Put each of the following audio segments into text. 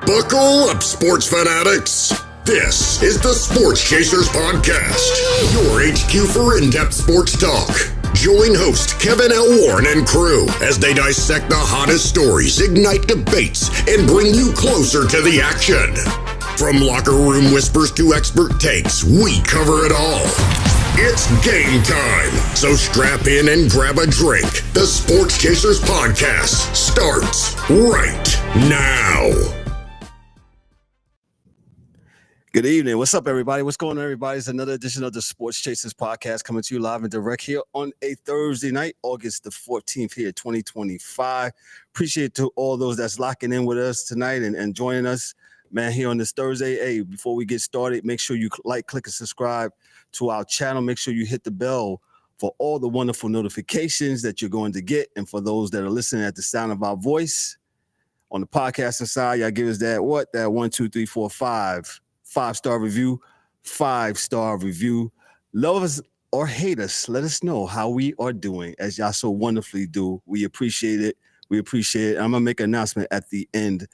Buckle up, sports fanatics. This is the Sports Chasers Podcast, your HQ for in-depth sports talk. Join host Kevin L. Warren and crew as they dissect the hottest stories, ignite debates, and bring you closer to the action. From locker room whispers to expert takes, we cover it all. It's game time, so strap in and grab a drink. The Sports Chasers Podcast starts right now. Good evening. What's up, everybody? What's going on, everybody? It's another edition of the Sports Chasers Podcast coming to you live and direct here on a Thursday night, August the 14th here, 2025. Appreciate to all those that's locking in with us tonight and joining us, man, here on this Thursday. Hey, before we get started, make sure you like, click, and subscribe to our channel. Make sure you hit the bell for all the wonderful notifications that you're going to get. And for those that are listening at the sound of our voice on the podcasting side, y'all give us that 1, 2, 3, 4, 5. 5-star review, 5-star review. Love us or hate us. Let us know how we are doing, as y'all so wonderfully do. We appreciate it. We appreciate it. I'm going to make an announcement at the end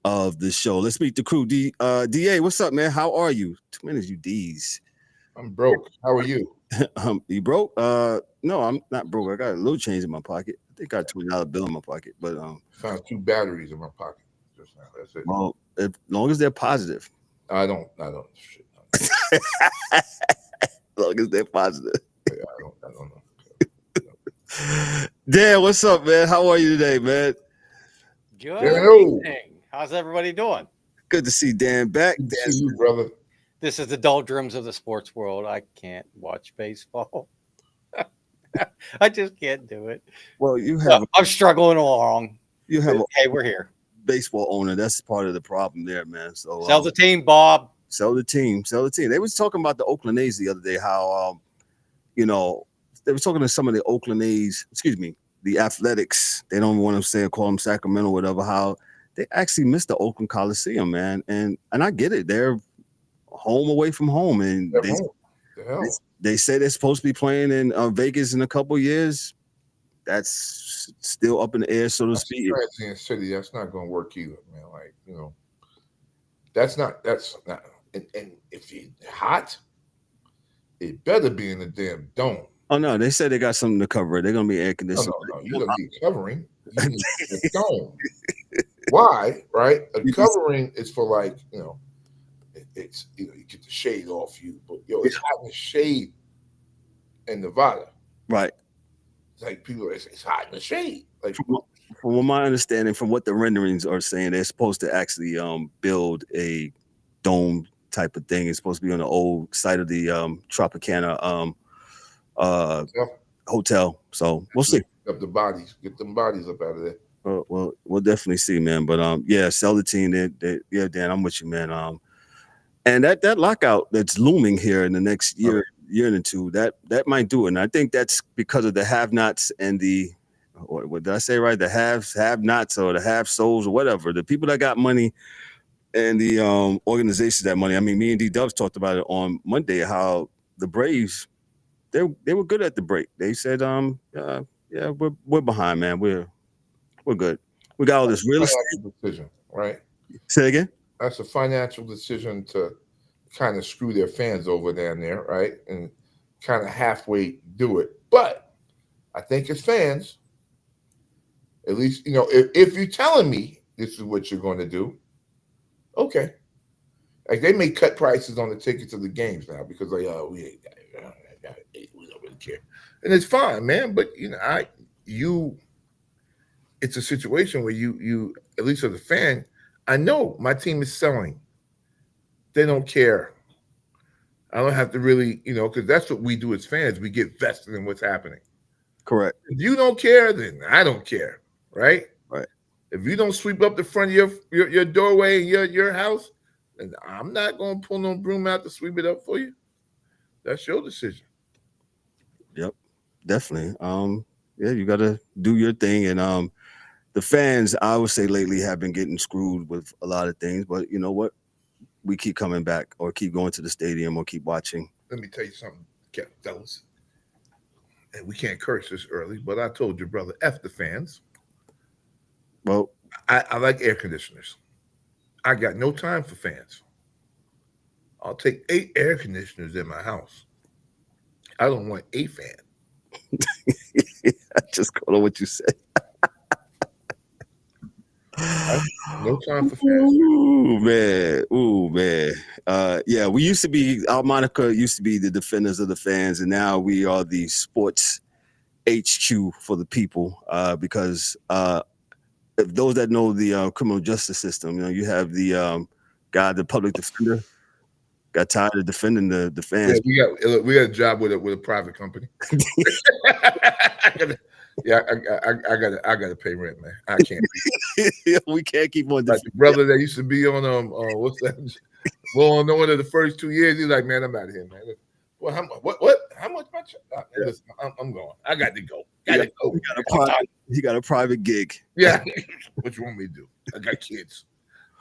of the show. Let's meet the crew. DA, what's up, man? How are you? Too many of you Ds. I'm broke. How are you? You broke? No, I'm not broke. I got a little change in my pocket. I think I got a $20 bill in my pocket. But found 2 batteries in my pocket just now. That's it. Well, as long as they're positive. I don't. Shit. As long as they're positive. Yeah, I don't know. Dan, what's up, man? How are you today, man? Good evening. How's everybody doing? Good to see Dan back. Good to see you, brother. This is the doldrums of the sports world. I can't watch baseball. I just can't do it. Well, I'm struggling along. Hey, we're here. Baseball owner. That's part of the problem there, man. So sell the team, Bob. Sell the team. They was talking about the Oakland A's the other day, how they were talking to some of the Oakland A's, the Athletics. They don't want to call them Sacramento, whatever, how they actually missed the Oakland Coliseum, man. And I get it. They're home away from home. And they say they're supposed to be playing in Vegas in a couple years. That's still up in the air, so to speak. Transient city, that's not going to work either, man. Like, that's not. And if it's hot, it better be in the damn dome. Oh no, they said they got something to cover it. They're going to be air conditioning. No, you're going to be covering. You need the dome. Why? Right? A covering is for it's you get the shade off you, but it's hot in the shade in Nevada. Right. Like people, it's hot in the shade. Like from my understanding, from what the renderings are saying, they're supposed to actually build a dome type of thing. It's supposed to be on the old site of the Tropicana hotel. So we'll see. Up the bodies, get them bodies up out of there. Well, we'll definitely see, man. But sell the team. Dan, I'm with you, man. And that lockout that's looming here in the next year and two, that might do it. And I think that's because of the have-nots and what did I say right? The have-nots or the have-souls or whatever. The people that got money and the organizations that money. I mean, me and D-Dubs talked about it on Monday, how the Braves, they were good at the break. They said, we're behind, man. We're good. We got all this real estate decision, right? Say it again? That's a financial decision to kind of screw their fans over down there, right? And kind of halfway do it. But I think as fans, at least, if you're telling me this is what you're going to do, okay. Like they may cut prices on the tickets of the games now because we don't really care. And it's fine, man. But it's a situation where you at least as a fan, I know my team is selling. They don't care. I don't have to really, because that's what we do as fans. We get vested in what's happening. Correct. If you don't care, then I don't care, right? Right. If you don't sweep up the front of your doorway in your house, then I'm not going to pull no broom out to sweep it up for you. That's your decision. Yep, definitely. You got to do your thing. And the fans, I would say lately, have been getting screwed with a lot of things. But you know what? We keep coming back or keep going to the stadium or keep watching. Let me tell you something, fellas. And we can't curse this early, but I told your brother, F the fans. Well, I like air conditioners. I got no time for fans. I'll take 8 air conditioners in my house. I don't want a fan. I just call on what you said. No time for fans. Ooh, man. Yeah, we used to be, our moniker used to be the defenders of the fans, and now we are the sports HQ for the people, because if those that know the criminal justice system, you have the guy, the public defender, got tired of defending the fans. Yeah, we got a job with a private company. I gotta pay rent, man. I can't. We can't keep on. Like the brother that used to be on what's that? Well, on one of the first 2 years, he's like, man, I'm out of here, man. Well, what? How much? Listen, I'm going. I got to go. He got a private gig. Yeah. What you want me to do? I got kids.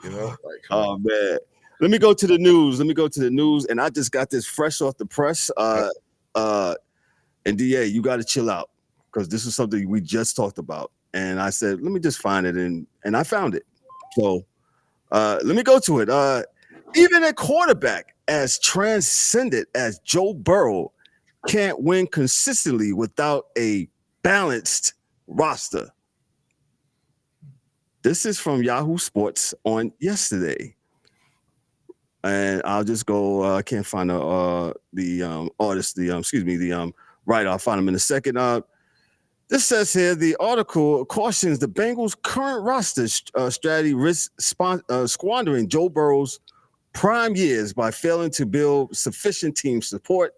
Like. Oh man. Let me go to the news. And I just got this fresh off the press. And DA, you got to chill out because this is something we just talked about. And I said, let me just find it, and I found it. So let me go to it. Even a quarterback as transcendent as Joe Burrow can't win consistently without a balanced roster. This is from Yahoo Sports on yesterday. And I'll just go. I can't find the artist. The writer. I'll find him in a second. This says here the article cautions the Bengals' current roster strategy risks squandering Joe Burrow's prime years by failing to build sufficient team support.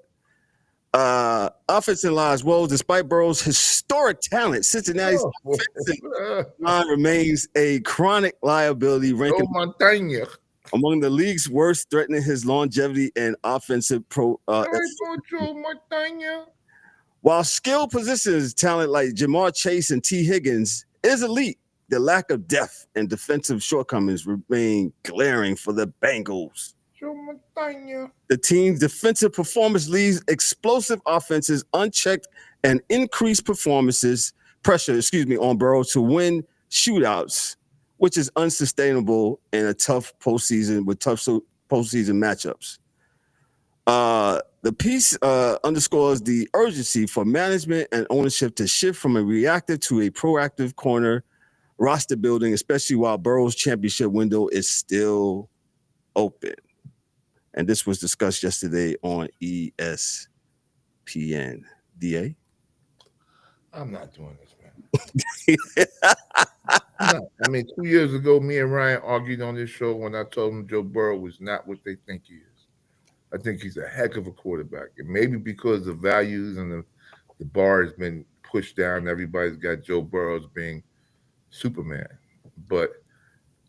Offensive lies well despite Burrow's historic talent. Cincinnati's offensive line remains a chronic liability, ranking among the league's worst, threatening his longevity and offensive While skill positions talent like Jamar Chase and T. Higgins is elite, the lack of depth and defensive shortcomings remain glaring for the Bengals. The team's defensive performance leaves explosive offenses unchecked and increased pressure on Burrow to win shootouts, which is unsustainable in a tough postseason matchups. The piece underscores the urgency for management and ownership to shift from a reactive to a proactive corner roster building, especially while Burrow's championship window is still open. And this was discussed yesterday on ESPN. DA? I'm not doing this, man. I mean, 2 years ago, me and Ryan argued on this show when I told him Joe Burrow was not what they think he is. I think he's a heck of a quarterback. And maybe because the values and the bar has been pushed down, everybody's got Joe Burrow as being Superman. But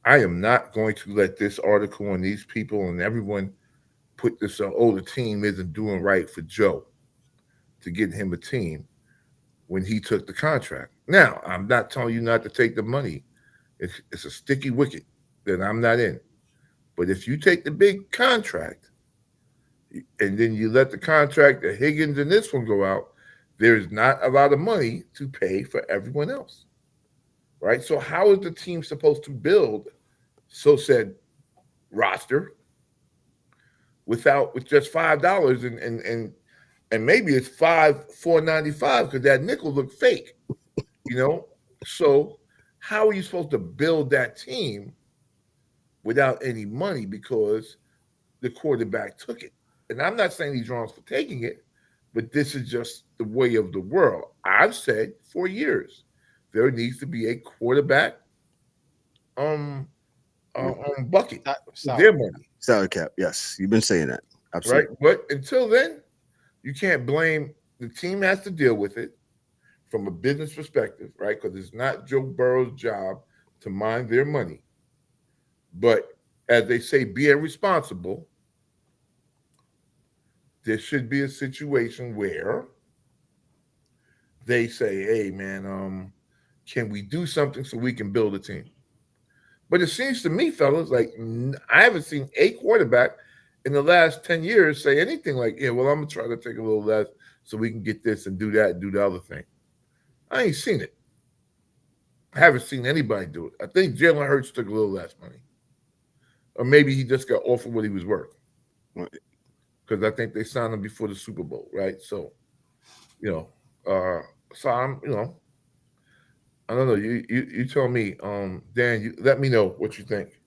I am not going to let this article and these people and everyone put this, the team isn't doing right for Joe to get him a team when he took the contract. Now, I'm not telling you not to take the money. It's a sticky wicket that I'm not in. But if you take the big contract and then you let the contract, the Higgins and this one go out, there's not a lot of money to pay for everyone else, right? So how is the team supposed to build said roster with just $5 and maybe it's $4.95 because that nickel looked fake, So how are you supposed to build that team without any money because the quarterback took it? And I'm not saying he's wrong for taking it, but this is just the way of the world. I've said for years there needs to be a quarterback bucket for their money. Salary cap, yes. You've been saying that. Absolutely. Right? But until then, you can't blame the team has to deal with it from a business perspective, right? Because it's not Joe Burrow's job to mind their money. But as they say, being responsible, there should be a situation where they say, hey, man, can we do something so we can build a team? But it seems to me, fellas, like I haven't seen a quarterback in the last 10 years say anything like, yeah, well, I'm going to try to take a little less so we can get this and do that and do the other thing. I ain't seen it. I haven't seen anybody do it. I think Jalen Hurts took a little less money. Or maybe he just got offered what he was worth. Because I think they signed him before the Super Bowl, right? So, so I'm, I don't know. You tell me, Dan. You let me know what you think.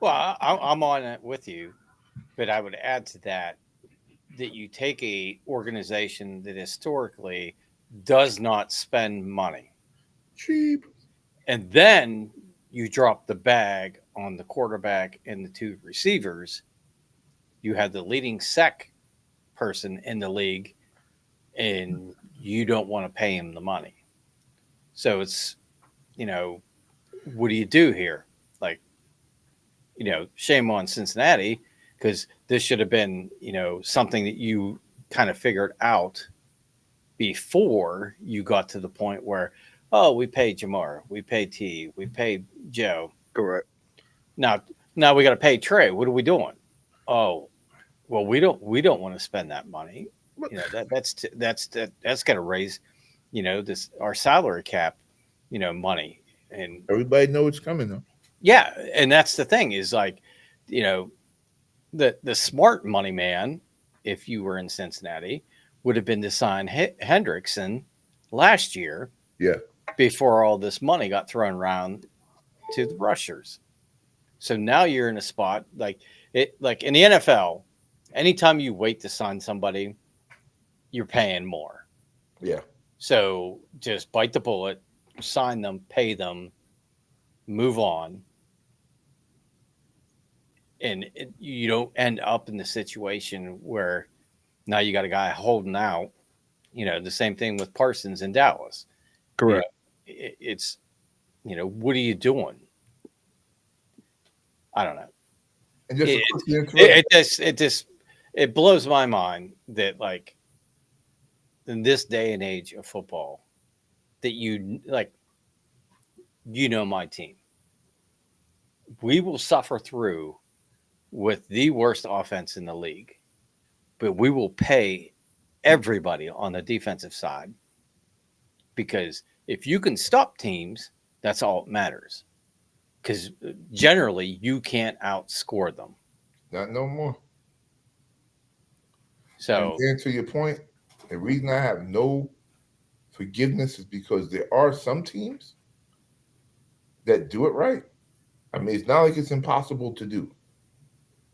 Well, I'm on it with you, but I would add to that you take a organization that historically does not spend money, Cheap, and then you drop the bag on the quarterback and the two receivers. You have the leading sec person in the league, and you don't want to pay him the money. So it's, what do you do here? Like, shame on Cincinnati, because this should have been, something that you kind of figured out before you got to the point where, oh, we paid Jamar, we paid T, we paid Joe. Correct. Now we got to pay Trey. What are we doing? Oh, well, we don't want to spend that money. That's going to raise, our salary cap, money, and everybody knows it's coming though. Yeah, and that's the thing is like, the smart money man, if you were in Cincinnati, would have been to sign Hendrickson last year. Yeah. Before all this money got thrown around to the rushers. So now you're in a spot like in the NFL, anytime you wait to sign somebody, you're paying more. Yeah. So just bite the bullet, sign them, pay them, move on. And you don't end up in the situation where now you got a guy holding out, the same thing with Parsons in Dallas. Correct. It's, what are you doing? I don't know. And just it blows my mind that like in this day and age of football that my team, we will suffer through with the worst offense in the league, but we will pay everybody on the defensive side, because if you can stop teams, that's all that matters. Because generally, you can't outscore them. Not no more. So, and to your point, the reason I have no forgiveness is because there are some teams that do it right. I mean, it's not like it's impossible to do.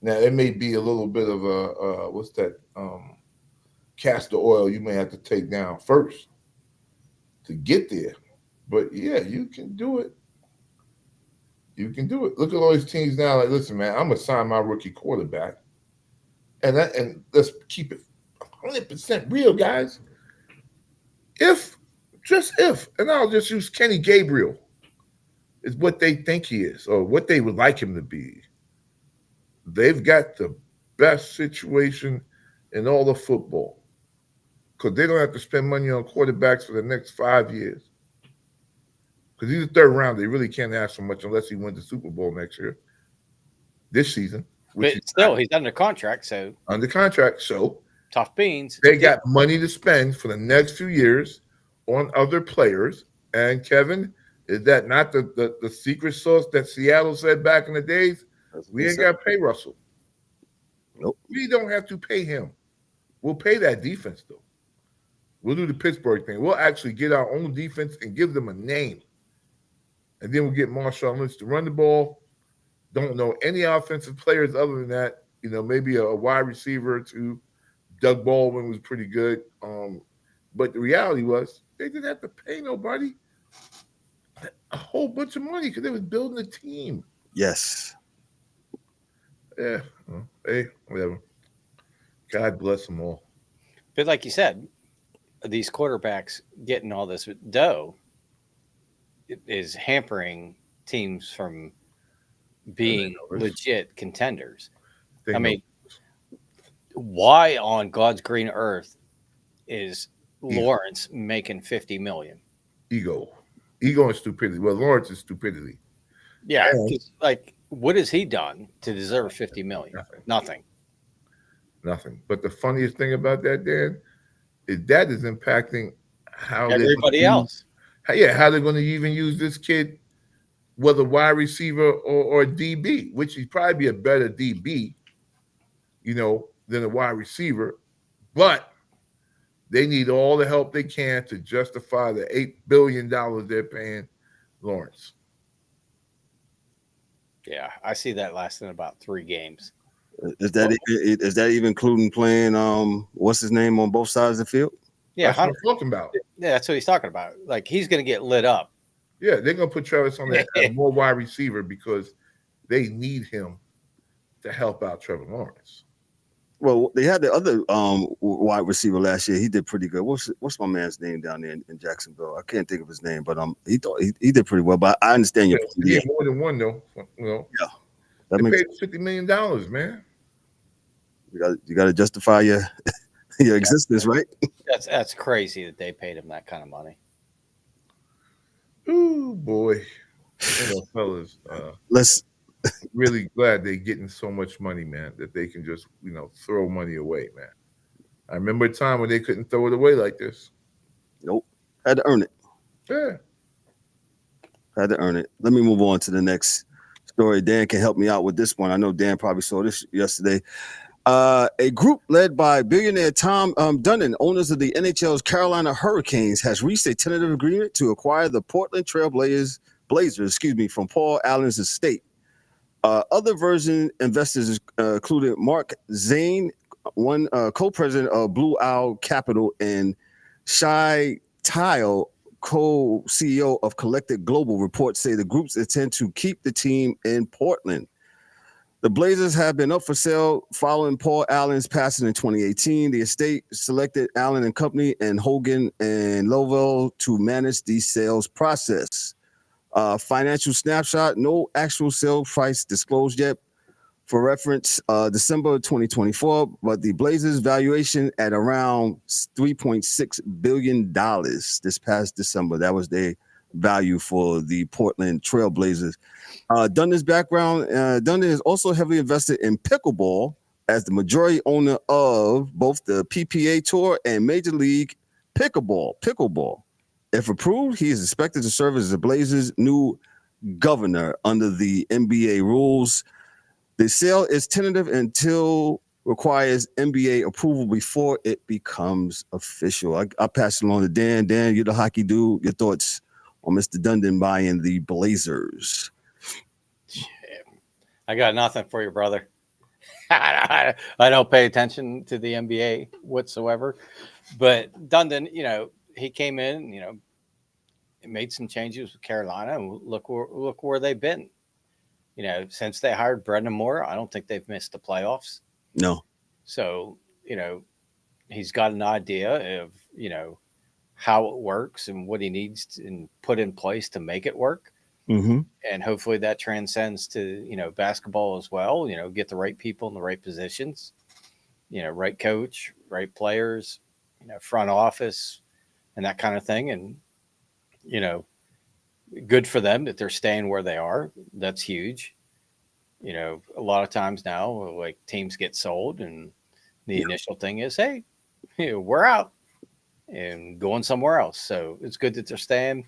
Now, it may be a little bit of a what's that? Castor oil you may have to take down first to get there. But yeah, you can do it. You can do it. Look at all these teams now. Like, listen, man, I'm gonna sign my rookie quarterback, and let's keep it 100% real, guys. If, and I'll just use Kenny Gabriel, is what they think he is or what they would like him to be. They've got the best situation in all of football because they don't have to spend money on quarterbacks for the next 5 years. Because he's a third round, they really can't ask for much unless he wins the Super Bowl next year, this season. But still, he's under contract, so tough beans. They got money to spend for the next few years on other players. And Kevin, is that not the secret sauce that Seattle said back in the days? We ain't got to pay Russell. Nope. We don't have to pay him. We'll pay that defense, though. We'll do the Pittsburgh thing. We'll actually get our own defense and give them a name. And then we'll get Marshawn Lynch to run the ball. Don't know any offensive players other than that. Maybe a wide receiver to Doug Baldwin was pretty good. But the reality was they didn't have to pay nobody a whole bunch of money because they was building a team. Yes. Yeah. Well, hey, whatever. God bless them all. But like you said, these quarterbacks getting all this dough is hampering teams from being legit contenders. I mean, why on God's green earth is Lawrence making $50 million? Ego and stupidity. Well, Lawrence is stupidity. Yeah, like what has he done to deserve $50 million? Nothing. But the funniest thing about that, Dan, is that is impacting how everybody else. how they're going to even use this kid, whether wide receiver or DB, which he'd probably be a better DB, than a wide receiver. But they need all the help they can to justify the $8 billion they're paying Lawrence. Yeah, I see that lasting about 3 games. Is that even including playing what's his name on both sides of the field? Yeah, that's what I'm talking about. Yeah, that's what he's talking about. Like, he's going to get lit up. Yeah, they're going to put Travis on that more wide receiver because they need him to help out Trevor Lawrence. Well, they had the other wide receiver last year. He did pretty good. What's my man's name down there in Jacksonville? I can't think of his name, but he did pretty well. But I understand your point. Yeah, more than one though. Yeah, that they paid $50 million, man. You got to justify your existence, right? That's crazy that they paid him that kind of money. Ooh, boy, fellas. Let's. Really glad they're getting so much money, man, that they can just, throw money away, man. I remember a time when they couldn't throw it away like this. Nope. Had to earn it. Yeah. Had to earn it. Let me move on to the next story. Dan can help me out with this one. I know Dan probably saw this yesterday. A group led by billionaire Tom Dundon, owners of the NHL's Carolina Hurricanes, has reached a tentative agreement to acquire the Portland Trail Blazers, from Paul Allen's estate. Other version investors included Mark Zane, one co-president of Blue Owl Capital, and Shai Tile, co-CEO of Collected Global. Reports say the groups intend to keep the team in Portland. The Blazers have been up for sale following Paul Allen's passing in 2018. The estate selected Allen and Company and Hogan and Lovell to manage the sales process. Financial snapshot, no actual sale price disclosed yet. For reference, December 2024, but the Blazers valuation at around $3.6 billion this past December. That was their value for the Portland Trail Blazers. Dundon's background, Dundon is also heavily invested in pickleball as the majority owner of both the PPA Tour and Major League Pickleball. If approved, he is expected to serve as the Blazers' new governor under the NBA rules. The sale is tentative until requires NBA approval before it becomes official. I'll pass it along to Dan. Dan, you're the hockey dude. Your thoughts on Mr. Dundon buying the Blazers? I got nothing for you, brother. I don't pay attention to the NBA whatsoever. But Dundon, he came in, made some changes with Carolina, and look where they've been. Since they hired Brendan Moore, I don't think they've missed the playoffs. No. So, he's got an idea of, how it works and what he needs to put in place to make it work. Mm-hmm. And hopefully that transcends to, basketball as well, get the right people in the right positions, right coach, right players, front office and that kind of thing. And, good for them that they're staying where they are. That's huge. A lot of times now, like, teams get sold and the initial thing is, hey, we're out and going somewhere else. So it's good that they're staying.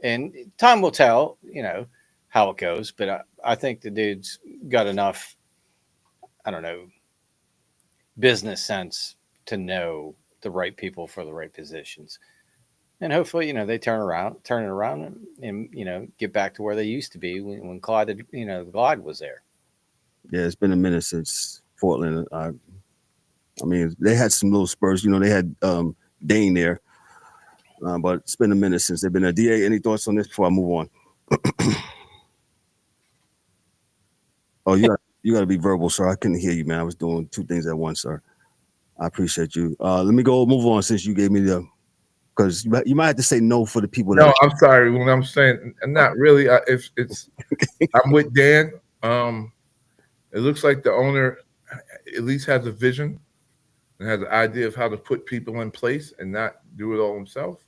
And time will tell, how it goes. But I think the dude's got enough, business sense to know the right people for the right positions. And hopefully, they turn it around and get back to where they used to be when Clyde, Glide was there. Yeah, it's been a minute since Portland. I mean, they had some little spurs. They had Dane there. But it's been a minute since they've been there. DA, any thoughts on this before I move on? Oh, you got to be verbal, sir. I couldn't hear you, man. I was doing 2 things at once, sir. I appreciate you. Let me move on since you gave me because you might have to say no for the people. No, I'm sorry. When I'm saying not really, it's I'm with Dan. It looks like the owner at least has a vision and has an idea of how to put people in place and not do it all himself.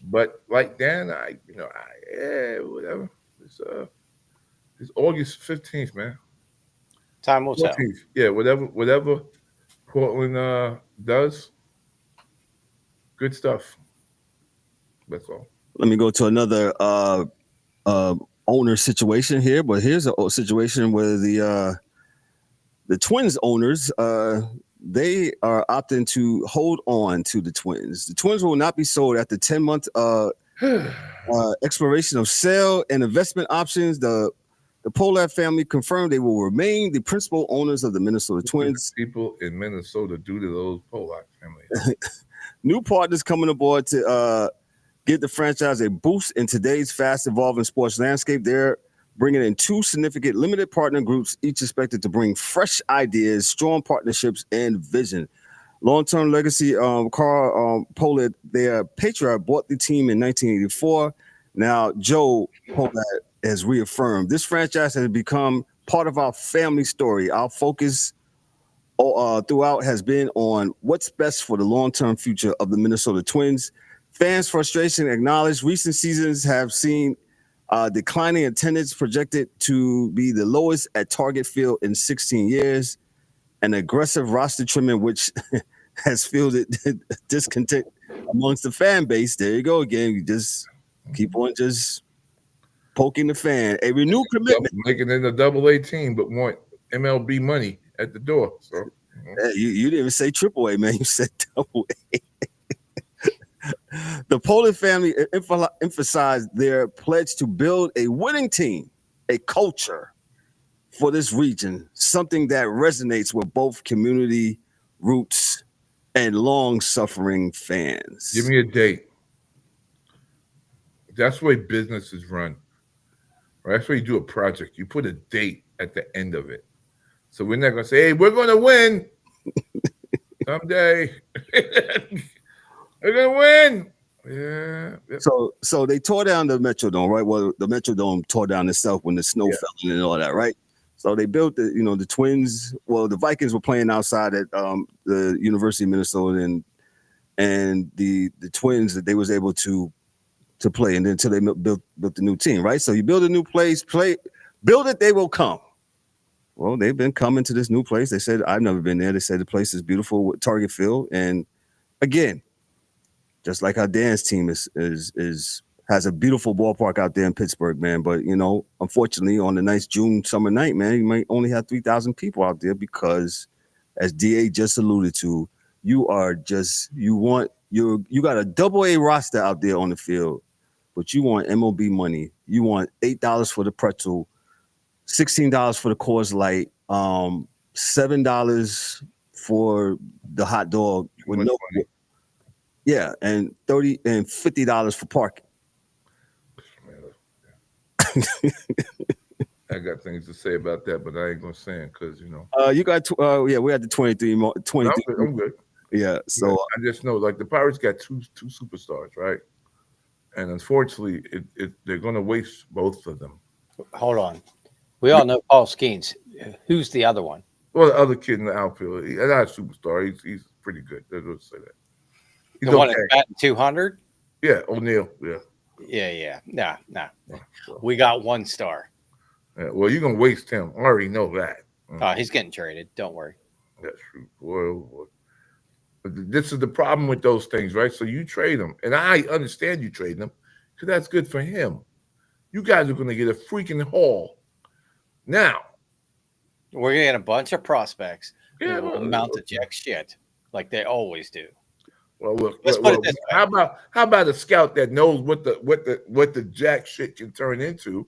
But like Dan, whatever. It's August 15th, man. Time will tell. Yeah, whatever Portland does, good stuff. That's all. Let me go to another owner situation here, but here's a situation where the Twins owners they are opting to hold on to the Twins. The Twins will not be sold at the 10-month expiration of sale and investment options. The Pollard family confirmed they will remain the principal owners of the Minnesota Twins. People in Minnesota do to those Pollard families. New partners coming aboard to give the franchise a boost in today's fast-evolving sports landscape. They're bringing in two significant limited partner groups, each expected to bring fresh ideas, strong partnerships, and vision. Long-term legacy, Carl Pollard, their patriarch, bought the team in 1984. Now, Joe Pollard has reaffirmed this franchise has become part of our family story. Our focus throughout has been on what's best for the long-term future of the Minnesota Twins. Fans' frustration acknowledged. Recent seasons have seen declining attendance projected to be the lowest at Target Field in 16 years. An aggressive roster trimming, which has fielded discontent amongst the fan base. There you go again. You just keep on just poking the fan. A renewed commitment. Making it a double-A team, but want MLB money at the door. So you didn't even say triple A, man. You said double A. The Pollard family emphasized their pledge to build a winning team, a culture for this region, something that resonates with both community roots and long-suffering fans. Give me a date. That's the way businesses run. Right? That's why you do a project. You put a date at the end of it. So we're not going to say, hey, we're going to win someday. We're going to win. Yeah. So they tore down the Metrodome, right? Well, the Metrodome tore down itself when the snow fell and all that, right? So they built the Twins. Well, the Vikings were playing outside at the University of Minnesota, and the Twins that they was able to play, and then until they built the new team, right? So you build a new place, build it, they will come. Well, they've been coming to this new place. They said, I've never been there. They said the place is beautiful with Target Field, and again, just like our Dan's team has a beautiful ballpark out there in Pittsburgh, man. But unfortunately, on the nice June summer night, man, you might only have 3,000 people out there because, as DA just alluded to, you got a double-A roster out there on the field, but you want MLB money. You want $8 for the pretzel, $16 for the Coors Light, $7 for the hot dog with no. Yeah, and $30 and $50 for parking. I got things to say about that, but I ain't gonna say it because you got we had the 23. I'm good. Yeah, so I just know like the Pirates got two superstars, right? And unfortunately, they're gonna waste both of them. Hold on, we all know Paul Skeens. Who's the other one? Well, the other kid in the outfield, he's not a superstar. He's pretty good. Let's say that. He's the one that's batting 200? Yeah, O'Neal. Yeah. Yeah. Nah. We got one star. Yeah, well, you're going to waste him. I already know that. He's getting traded. Don't worry. That's true. Boy. But this is the problem with those things, right? So you trade them. And I understand you trade them because that's good for him. You guys are going to get a freaking haul. Now. We're going to get a bunch of prospects who Yeah, will amount to jack shit like they always do. Well, look. Let's put it this way. How about a scout that knows what the jack shit can turn into?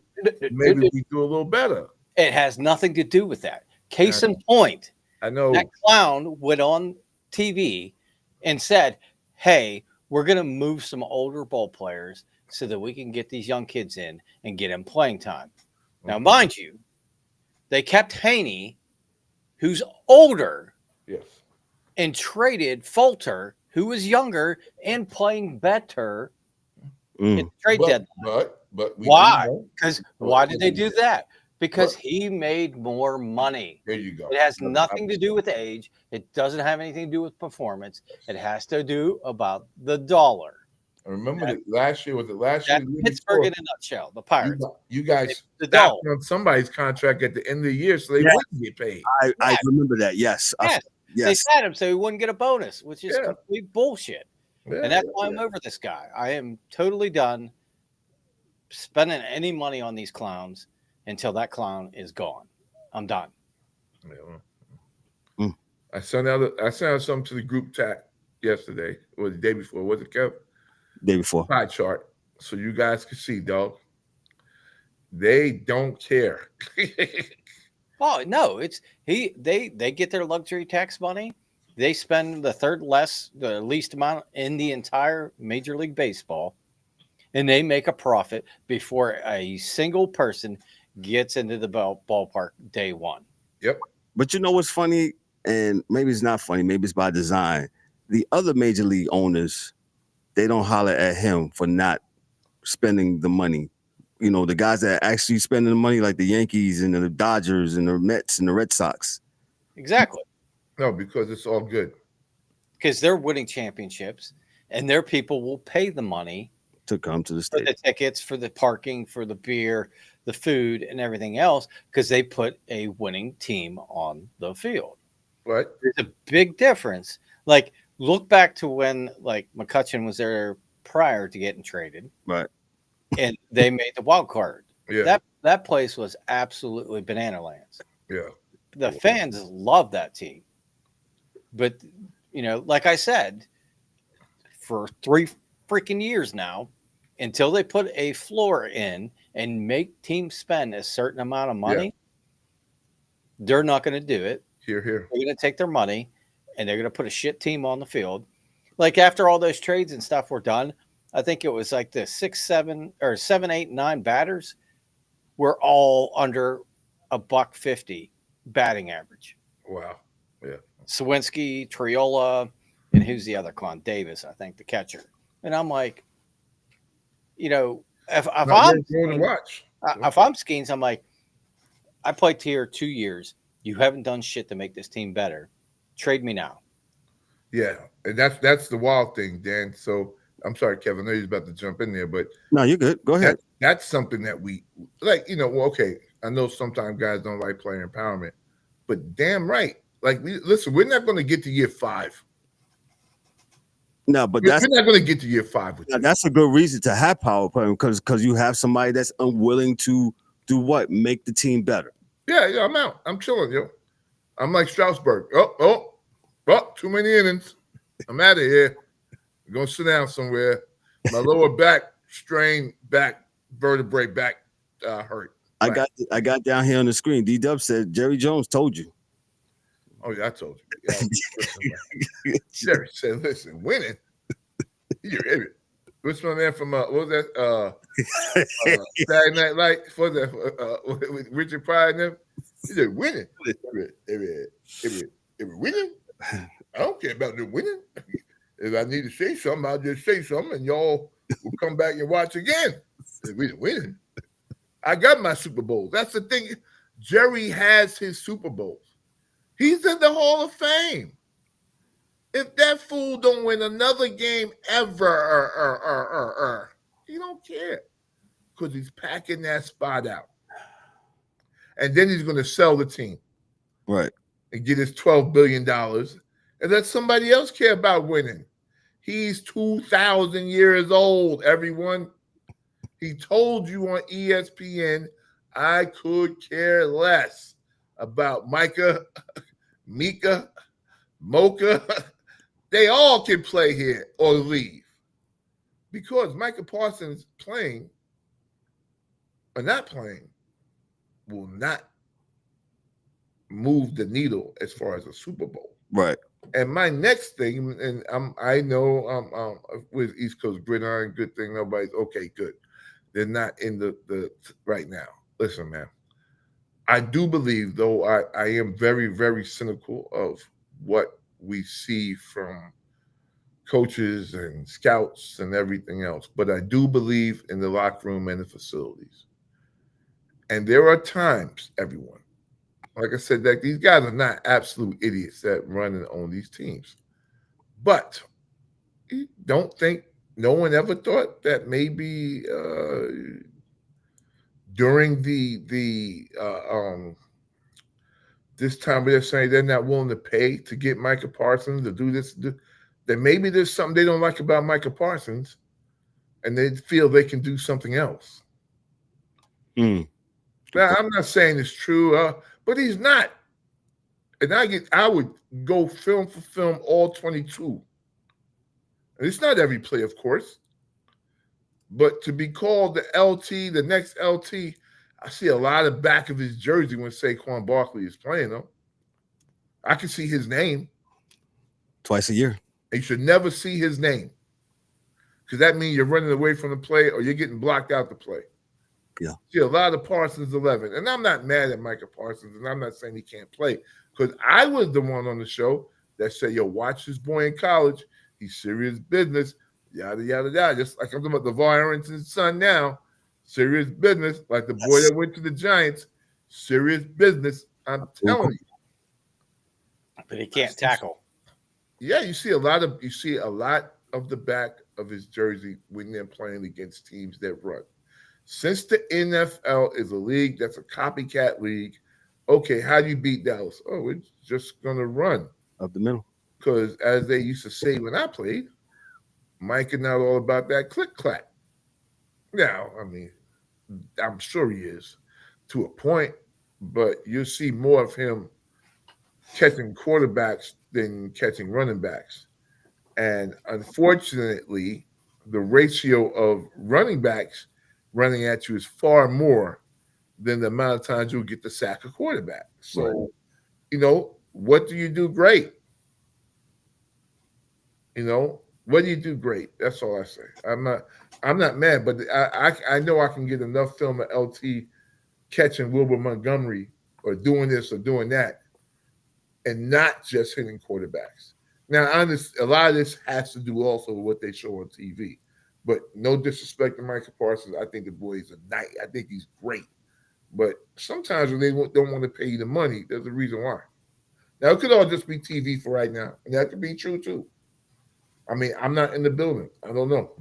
Maybe we do a little better. It has nothing to do with that. Case in point, I know that clown went on TV and said, "Hey, we're going to move some older ball players so that we can get these young kids in and get them playing time." Now, mind you, they kept Haney, who's older, yes, and traded Fulter, who was younger and playing better. In trade deadline. But why? Because why did they do that? Because he made more money. There you go. It has nothing to do with age. It doesn't have anything to do with performance. It has to do about the dollar. I remember that last year. Was it last year? Pittsburgh in a nutshell. The Pirates. You guys stopped on somebody's contract at the end of the year, so they wouldn't get paid. I remember that. Yes. They sat him so he wouldn't get a bonus, which is complete bullshit. And that's why I'm over this guy. I am totally done. spending any money on these clowns until that clown is gone. I'm done. Yeah. I sent out something to the group chat yesterday or the day before. Was it, Kev? Day before. Pie chart, so you guys can see, dog. They don't care. Oh no, they get their luxury tax money. They spend the least amount in the entire Major League Baseball, and they make a profit before a single person gets into the ballpark day one. Yep. But you know what's funny, and maybe it's not funny, maybe it's by design. The other major league owners, they don't holler at him for not spending the money. You know, the guys that are actually spending the money, like the Yankees and the Dodgers and the Mets and the Red Sox. Exactly. No, because it's all good. Because they're winning championships, and their people will pay the money to come to the for state. the tickets, for the parking, for the beer, the food, and everything else, because they put a winning team on the field. Right. There's a big difference. Like, look back to when, like, McCutchen was there prior to getting traded. Right. And they made the wild card. Yeah. That place was absolutely banana lands. Yeah. The fans love that team. But, you know, like I said, for 3 freaking years now, until they put a floor in and make teams spend a certain amount of money, they're not going to do it. Here. They're going to take their money and they're going to put a shit team on the field. Like, after all those trades and stuff were done, I think it was like the 7, 8, 9 batters were all under $150 batting average. Wow. Yeah. Sawinski, Triola, and who's the other clown? Davis, I think, the catcher. And I'm like, you know, if I'm Skeens, I'm like, I played here 2 years. You haven't done shit to make this team better. Trade me now. Yeah, and that's the wild thing, Dan. So I'm sorry, Kevin. I know you're about to jump in there, but no, you're good. Go ahead. That's something that we like. You know, well, okay. I know sometimes guys don't like player empowerment, but damn right. Like, we're not going to get to year 5. No, but we're not going to get to year 5 with you. That's a good reason to have power play, because you have somebody that's unwilling to do what? Make the team better. Yeah, I'm out. I'm chilling, yo. I'm like Strasburg. Oh, too many innings. I'm out of here. I'm going to sit down somewhere. My lower back strain, vertebrae hurt. I got down here on the screen. D-Dub said Jerry Jones told you. Oh, yeah, I told you. Yeah, Jerry said, listen, winning. You're idiot. What's my man from, what was that? Saturday Night Lights? What was that? With Richard Pryor and them? He said, winning. Every winning? I don't care about the winning. If I need to say something, I'll just say something, and y'all will come back and watch again. We're winning. I got my Super Bowls. That's the thing. Jerry has his Super Bowls. He's in the Hall of Fame. If that fool don't win another game ever, he don't care, because he's packing that spot out. And then he's going to sell the team. Right. And get his $12 billion and let somebody else care about winning. He's 2,000 years old, everyone. He told you on ESPN, I could care less about Micah, Mika, Mocha. They all can play here or leave. Because Micah Parsons playing or not playing will not move the needle as far as a Super Bowl. Right. And my next thing, and I know with East Coast Gridiron, good thing nobody's okay, good. They're not in the right now. Listen, man, I do believe, though I am very, very cynical of what we see from coaches and scouts and everything else, but I do believe in the locker room and the facilities. And there are times, everyone, like I said, that these guys are not absolute idiots that run and own these teams. But you don't think no one ever thought that maybe during this time they're saying they're not willing to pay to get Micah Parsons to do this, that maybe there's something they don't like about Micah Parsons, and they feel they can do something else. Now, I'm not saying it's true, but he's not. And I would go film for film all 22. And it's not every play, of course. But to be called the LT, the next LT, I see a lot of back of his jersey when Saquon Barkley is playing, though. I can see his name. Twice a year. And you should never see his name. Because that means you're running away from the play or you're getting blocked out the play. Yeah. See a lot of Parsons 11. And I'm not mad at Micah Parsons, and I'm not saying he can't play. Because I was the one on the show that said, yo, watch this boy in college. He's serious business. Yada, yada, yada. Just like I'm talking about LeVar Arrington's son now. Serious business. Like the boy that went to the Giants. Serious business. I'm telling you. But he can't tackle. Yeah, you see a lot of the back of his jersey when they're playing against teams that run. Since the NFL is a league that's a copycat league, okay, how do you beat Dallas? Oh, we're just gonna run up the middle. Because as they used to say when I played, Mike is not all about that click clack. Now, I mean, I'm sure he is to a point, but you'll see more of him catching quarterbacks than catching running backs. And unfortunately, the ratio of running backs running at you is far more than the amount of times you'll get the sack of quarterback. So, what do you do great? What do you do great? That's all I say. I'm not mad, but I know I can get enough film of LT catching Wilbur Montgomery or doing this or doing that and not just hitting quarterbacks. Now, a lot of this has to do also with what they show on TV. But no disrespect to Micah Parsons. I think the boy is a knight. I think he's great. But sometimes when they don't want to pay you the money, there's a reason why. Now, it could all just be TV for right now. And that could be true, too. I mean, I'm not in the building. I don't know.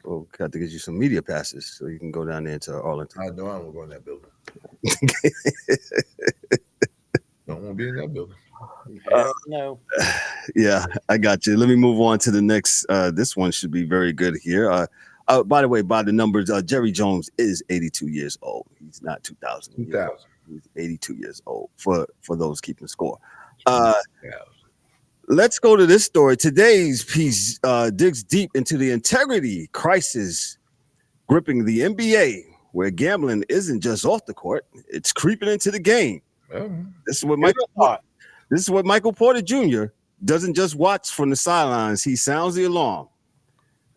Well, got to get you some media passes so you can go down there to Arlington. I know I won't go in that building. Don't want to be in that building. No. Yeah, I got you. Let me move on to the next. This one should be very good here. By the way, by the numbers, Jerry Jones is 82 years old. He's not 2,000. He's 82 years old for those keeping score. Let's go to this story. Today's piece digs deep into the integrity crisis gripping the NBA, where gambling isn't just off the court, it's creeping into the game. This is what Michael Porter Jr. doesn't just watch from the sidelines. He sounds the alarm.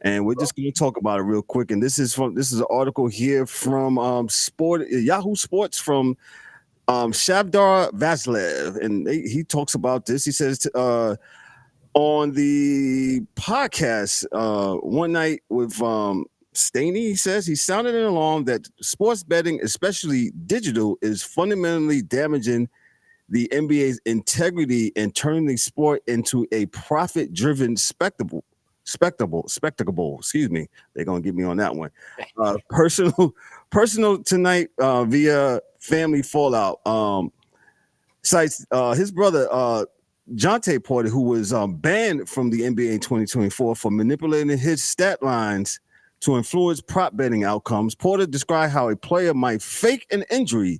And we're just going to talk about it real quick. And this is an article here from Yahoo Sports from Shavdar Vasilev, and he talks about this. He says on the podcast one night with Staney, he says he sounded an alarm that sports betting, especially digital, is fundamentally damaging the NBA's integrity and turning the sport into a profit-driven spectacle. Excuse me. They're gonna get me on that one. Personal tonight via family fallout. Cites his brother Jonte Porter, who was banned from the NBA in 2024 for manipulating his stat lines to influence prop betting outcomes. Porter described how a player might fake an injury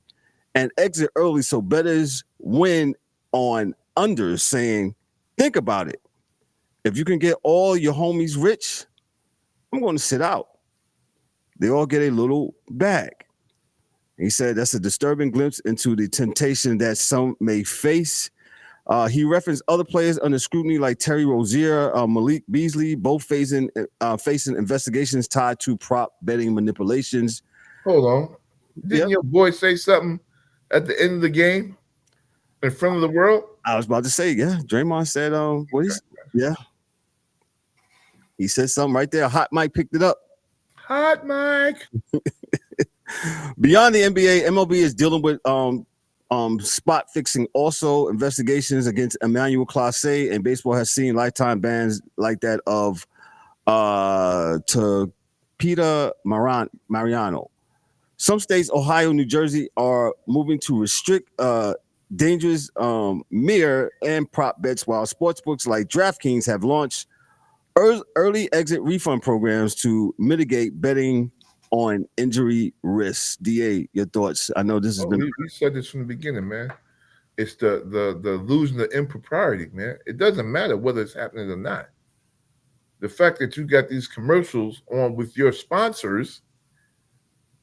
and exit early so bettors win on unders, saying, "Think about it. If you can get all your homies rich, I'm going to sit out. They all get a little bag." He said that's a disturbing glimpse into the temptation that some may face. He referenced other players under scrutiny like Terry Rozier, Malik Beasley, both facing investigations tied to prop betting manipulations. Hold on. Didn't your boy say something at the end of the game in front of the world? I was about to say, yeah. Draymond said, he said something right there. Hot Mike picked it up. Hot Mike. Beyond the NBA, MLB is dealing with spot fixing. Also, investigations against Emmanuel Clase, and baseball has seen lifetime bans like that of to Peter Mariano. Some states, Ohio, New Jersey, are moving to restrict dangerous mirror and prop bets, while sportsbooks like DraftKings have launched early exit refund programs to mitigate betting on injury risks. DA, your thoughts? I know this has been. We said this from the beginning, man. It's the losing the impropriety, man. It doesn't matter whether it's happening or not. The fact that you got these commercials on with your sponsors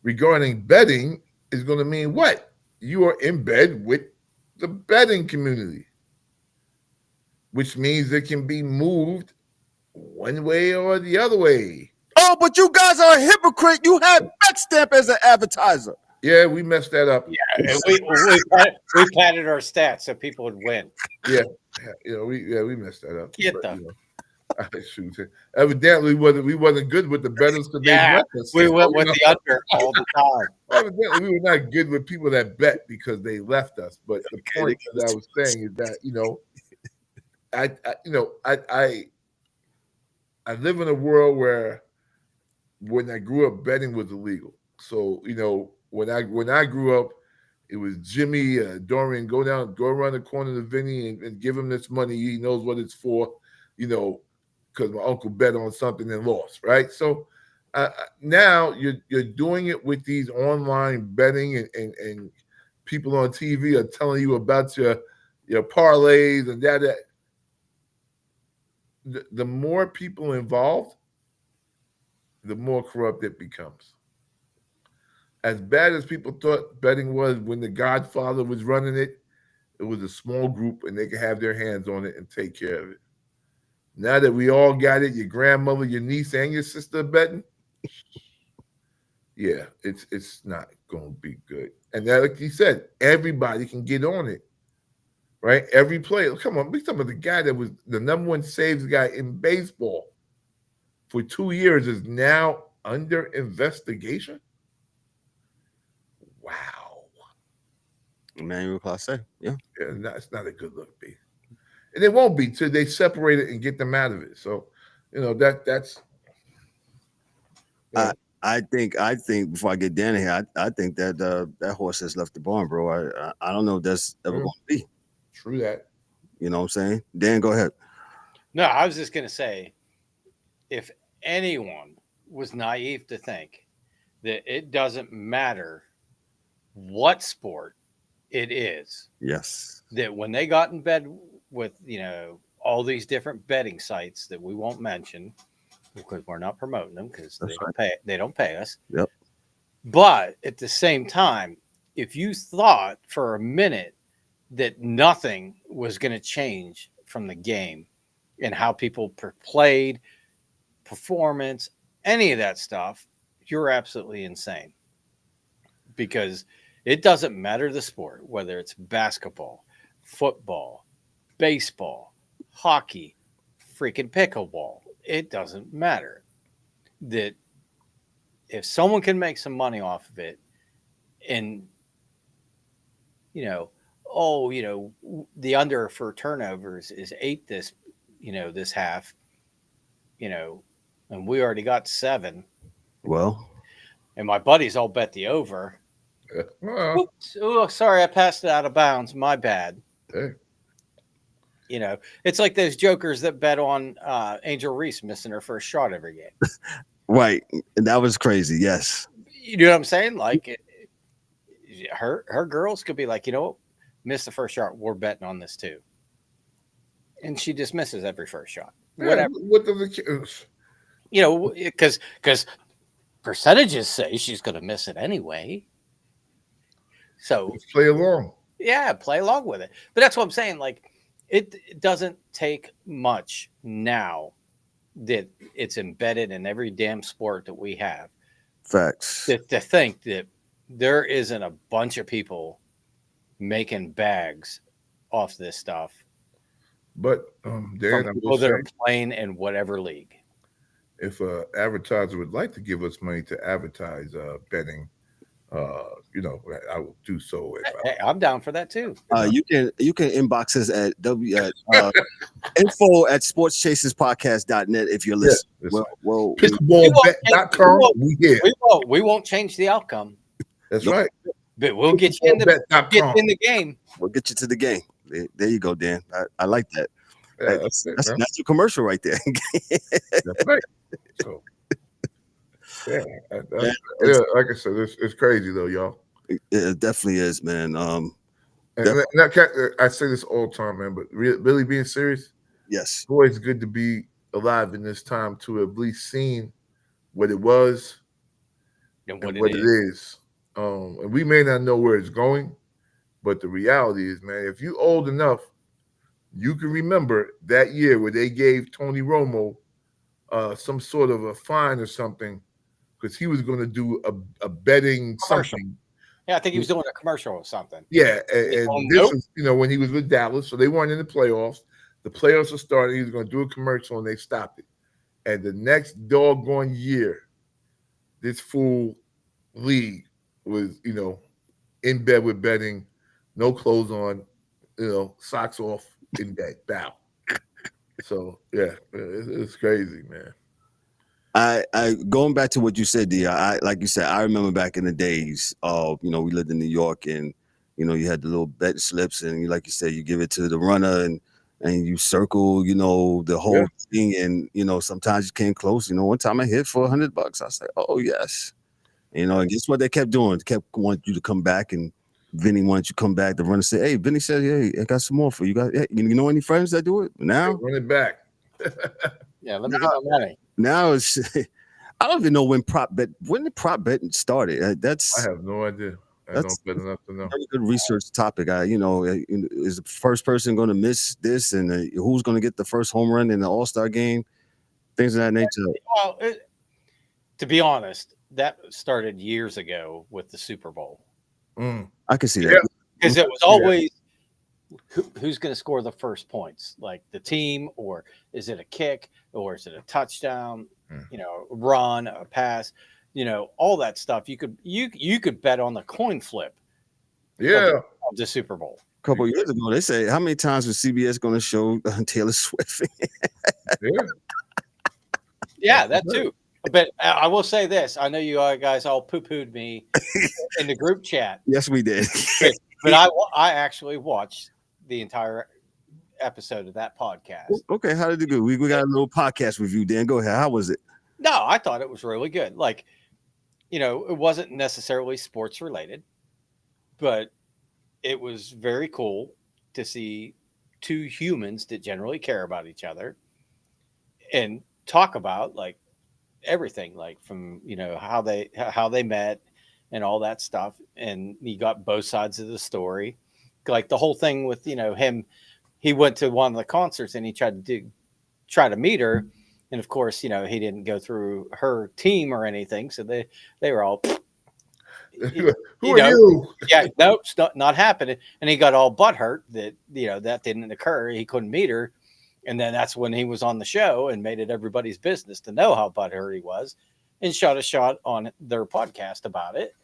regarding betting is going to mean what? You are in bed with the betting community, which means it can be moved one way or the other way. Oh, but you guys are a hypocrite. You have BetStamp as an advertiser. Yeah, we messed that up. Yeah, we padded our stats so people would win. Yeah, we messed that up. Get them. Shoot. Evidently, we wasn't good with the bettors because they left us. We went with the under all the time. Evidently, we were not good with people that bet because they left us. But the point that I was saying is that I live in a world where when I grew up, betting was illegal. So when I grew up, it was Jimmy, Dorian, go around the corner to Vinny and give him this money. He knows what it's for, because my uncle bet on something and lost, right? So now you're doing it with these online betting and people on TV are telling you about your parlays and that. The more people involved, the more corrupt it becomes. As bad as people thought betting was when the Godfather was running it, it was a small group and they could have their hands on it and take care of it. Now that we all got it, your grandmother, your niece, and your sister betting, yeah, it's not going to be good. And that, like you said, everybody can get on it, right? Every player. Come on, we talking about the guy that was the number one saves guy in baseball for 2 years is now under investigation. Wow. Emmanuel Classe, yeah. It's not a good look, B. And it won't be till they separate it and get them out of it. So, that's. I think before I get down here, I think that that horse has left the barn, bro. I don't know if that's ever going to be. True that. You know what I'm saying? Dan, go ahead. No, I was just going to say, if anyone was naive to think that it doesn't matter what sport it is. Yes. That when they got in bed with, all these different betting sites that we won't mention because we're not promoting them because they don't pay us. Yep. But at the same time, if you thought for a minute that nothing was going to change from the game and how people played, performance, any of that stuff, you're absolutely insane. Because it doesn't matter the sport, whether it's basketball, football, baseball, hockey, freaking pickleball. It doesn't matter. That if someone can make some money off of it and, the under for turnovers is 8 this half, and we already got 7. Well. And my buddies all bet the over. Well. Oops. Oh, sorry, I passed it out of bounds. My bad. Hey. It's like those jokers that bet on Angel Reese missing her first shot every game. Right. And that was crazy. Yes. You know what I'm saying? Like her girls could be like, miss the first shot. We're betting on this too. And she just misses every first shot. Yeah, whatever. What does because percentages say she's going to miss it anyway. So let's play along. Yeah, play along with it. But that's what I'm saying. Like, it doesn't take much now that it's embedded in every damn sport that we have. Facts. To think that there isn't a bunch of people making bags off this stuff. But Dan, people that are playing in whatever league. If an advertiser would like to give us money to advertise betting, I will do so. Hey, I'm down for that too. You can inbox us at info@sportschaserspodcast.net if you're listening. Yes. Well, Pickleballbet.com. We won't change the outcome. That's right. But we'll get you in the game. We'll get you to the game. There you go, Dan. I like that. Yeah, that's a commercial right there. That's right. So. Like I said, it's crazy though, y'all. It definitely is, man. And I say this all the time, man, but really being serious, yes, boy, it's good to be alive in this time to have at least seen what it was and what it is. And we may not know where it's going, but the reality is, man, if you're old enough, you can remember that year where they gave Tony Romo some sort of a fine or something because he was going to do a betting commercial. something. Yeah, I think he was doing a commercial or something. Yeah, and this was, when he was with Dallas, so they weren't in the playoffs. The playoffs were starting. He was going to do a commercial, and they stopped it. And the next doggone year, this fool league was, in bed with betting, no clothes on, socks off in bed, bow. So yeah, it's crazy, man. I going back to what you said, D. I like you said, I remember back in the days of, we lived in New York, and you had the little bet slips, and like you said, you give it to the runner, and you circle, the whole thing, and sometimes you came close. One time I hit for $100. I was like, oh yes, and guess what they kept doing? They kept wanting you to come back, and Vinny wanted you to come back. The runner said, hey, Vinny said, hey, I got some more for you guys. Hey, you know any friends that do it now? Run it back. Yeah, let me get my money. Now it's I don't even know when the prop betting started. I have no idea. I don't bet enough to know. Very good research topic. Is the first person going to miss this, and who's going to get the first home run in the All-Star game? Things of that nature. Well, to be honest, that started years ago with the Super Bowl. I can see that because it was always who's going to score the first points, like the team, or is it a kick, or is it a touchdown? Run, a pass, all that stuff. You could bet on the coin flip. Yeah, of the Super Bowl. A couple of years ago, they say, how many times was CBS going to show Taylor Swift? Yeah, that too. But I will say this: I know you guys all poo-pooed me in the group chat. Yes, we did. but I actually watched the entire episode of that podcast. Okay, how did it go? We got a little podcast review, Dan. Go ahead. How was it? No, I thought it was really good. Like, it wasn't necessarily sports related, but it was very cool to see two humans that generally care about each other and talk about like everything, like from how they met and all that stuff. And you got both sides of the story, like the whole thing with him. He went to one of the concerts and he tried to meet her. And of course, he didn't go through her team or anything. So they were all, who are you? Yeah, nope, not happening. And he got all butthurt that, that didn't occur. He couldn't meet her. And then that's when he was on the show and made it everybody's business to know how butthurt he was and shot a shot on their podcast about it.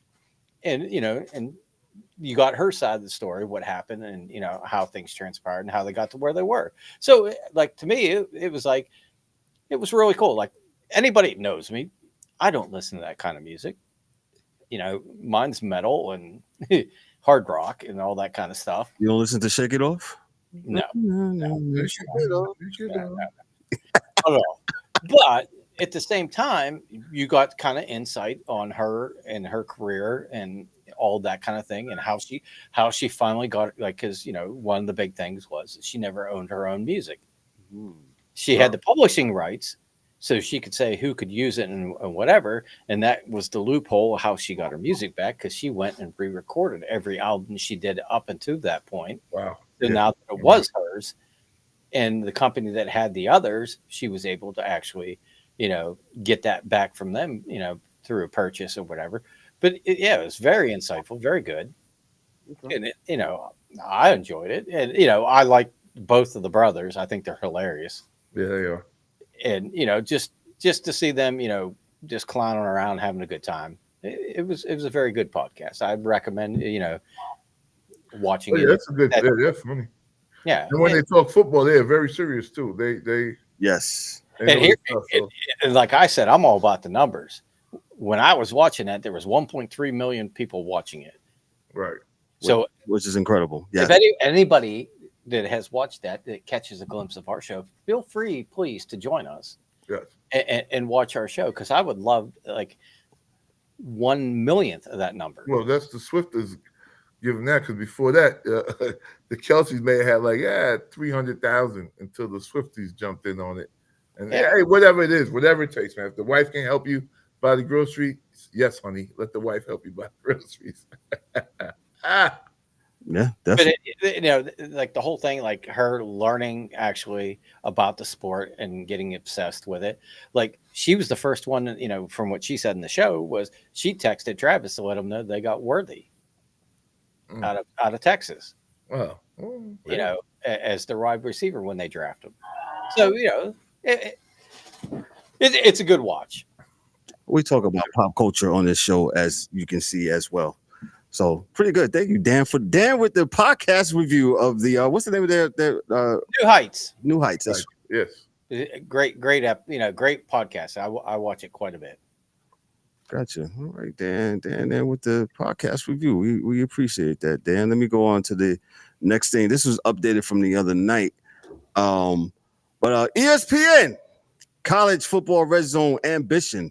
And, and you got her side of the story, what happened and, how things transpired and how they got to where they were. So like, to me, it was like, it was really cool. Like anybody knows me, I don't listen to that kind of music. Mine's metal and hard rock and all that kind of stuff. You don't listen to Shake It Off? No. No. But at the same time, you got kind of insight on her and her career and all that kind of thing, and how she finally got, like, because one of the big things was that she never owned her own music. She had the publishing rights, so she could say who could use it and whatever, and that was the loophole of how she got her music back, because she went and re-recorded every album she did up until that point. Wow! So now that it was hers, and the company that had the others, she was able to actually, get that back from them, through a purchase or whatever. But it was very insightful, very good. Okay. And I enjoyed it, and I like both of the brothers. I think they're hilarious. Yeah, they are. And just to see them, just clowning around, having a good time. It was a very good podcast. I'd recommend watching it. That's a good. They're funny. Yeah, and when they talk football, they are very serious too. They yes. And like I said, I'm all about the numbers. When I was watching that, there was 1.3 million people watching it. Right. So, which is incredible. Yeah. If anybody that has watched that catches a glimpse of our show, feel free, please, to join us. Yes. and watch our show, because I would love like 1/1,000,000th of that number. Well, that's the Swifters giving that, because before that, the Kelseys may have had like 300,000 until the Swifties jumped in on it. And hey, whatever it is, whatever it takes, man. If the wife can help you buy the groceries, yes, honey, let the wife help you buy the groceries. Yeah, definitely. But like the whole thing, like her learning actually about the sport and getting obsessed with it. Like she was the first one, from what she said in the show, was she texted Travis to let him know they got Worthy out of Texas. Wow. As the wide receiver when they draft him. So it's a good watch. We talk about pop culture on this show, as you can see as well. So pretty good. Thank you, Dan, with the podcast review of the what's the name of their New Heights. New Heights. That's yes. Great great podcast. I watch it quite a bit. Gotcha. All right, Dan with the podcast review. We appreciate that, Dan. Let me go on to the next thing. This was updated from the other night. But ESPN college football red zone ambition.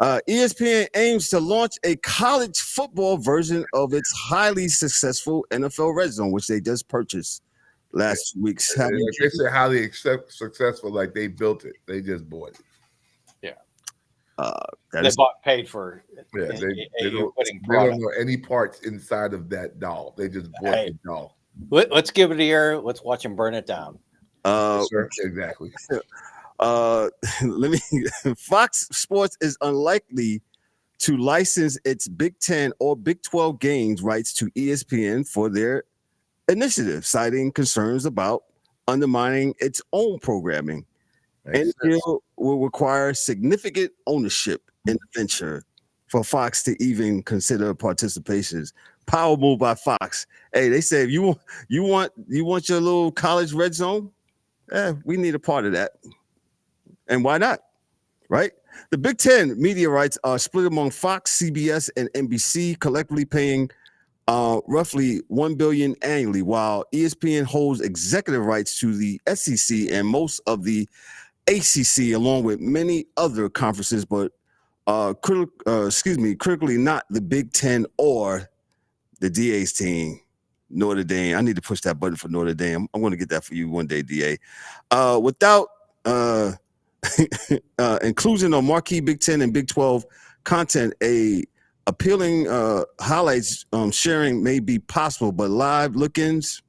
ESPN aims to launch a college football version of its highly successful NFL red zone, which they just purchased last week's. Like they say highly successful, like they built it. They just bought it. They paid for it. Yeah, they don't know any parts inside of that doll. They just bought the doll. Let's give it a year. Let's watch them burn it down. Exactly. Fox Sports is unlikely to license its Big 10 or Big 12 games rights to ESPN for their initiative, citing concerns about undermining its own programming. And NIL will require significant ownership in the venture for Fox to even consider participations. Power move by Fox. Hey, they say if you want your little college red zone, we need a part of that. And why not? Right? The Big 10 media rights are split among Fox, CBS, and NBC, collectively paying roughly $1 billion annually, while ESPN holds executive rights to the SEC and most of the ACC, along with many other conferences, but critically not the Big 10 or the DA's team, Notre Dame. I need to push that button for Notre Dame. I'm going to get that for you one day, DA. Without inclusion of marquee Big 10 and Big 12 content, appealing highlights sharing may be possible, but live look-ins,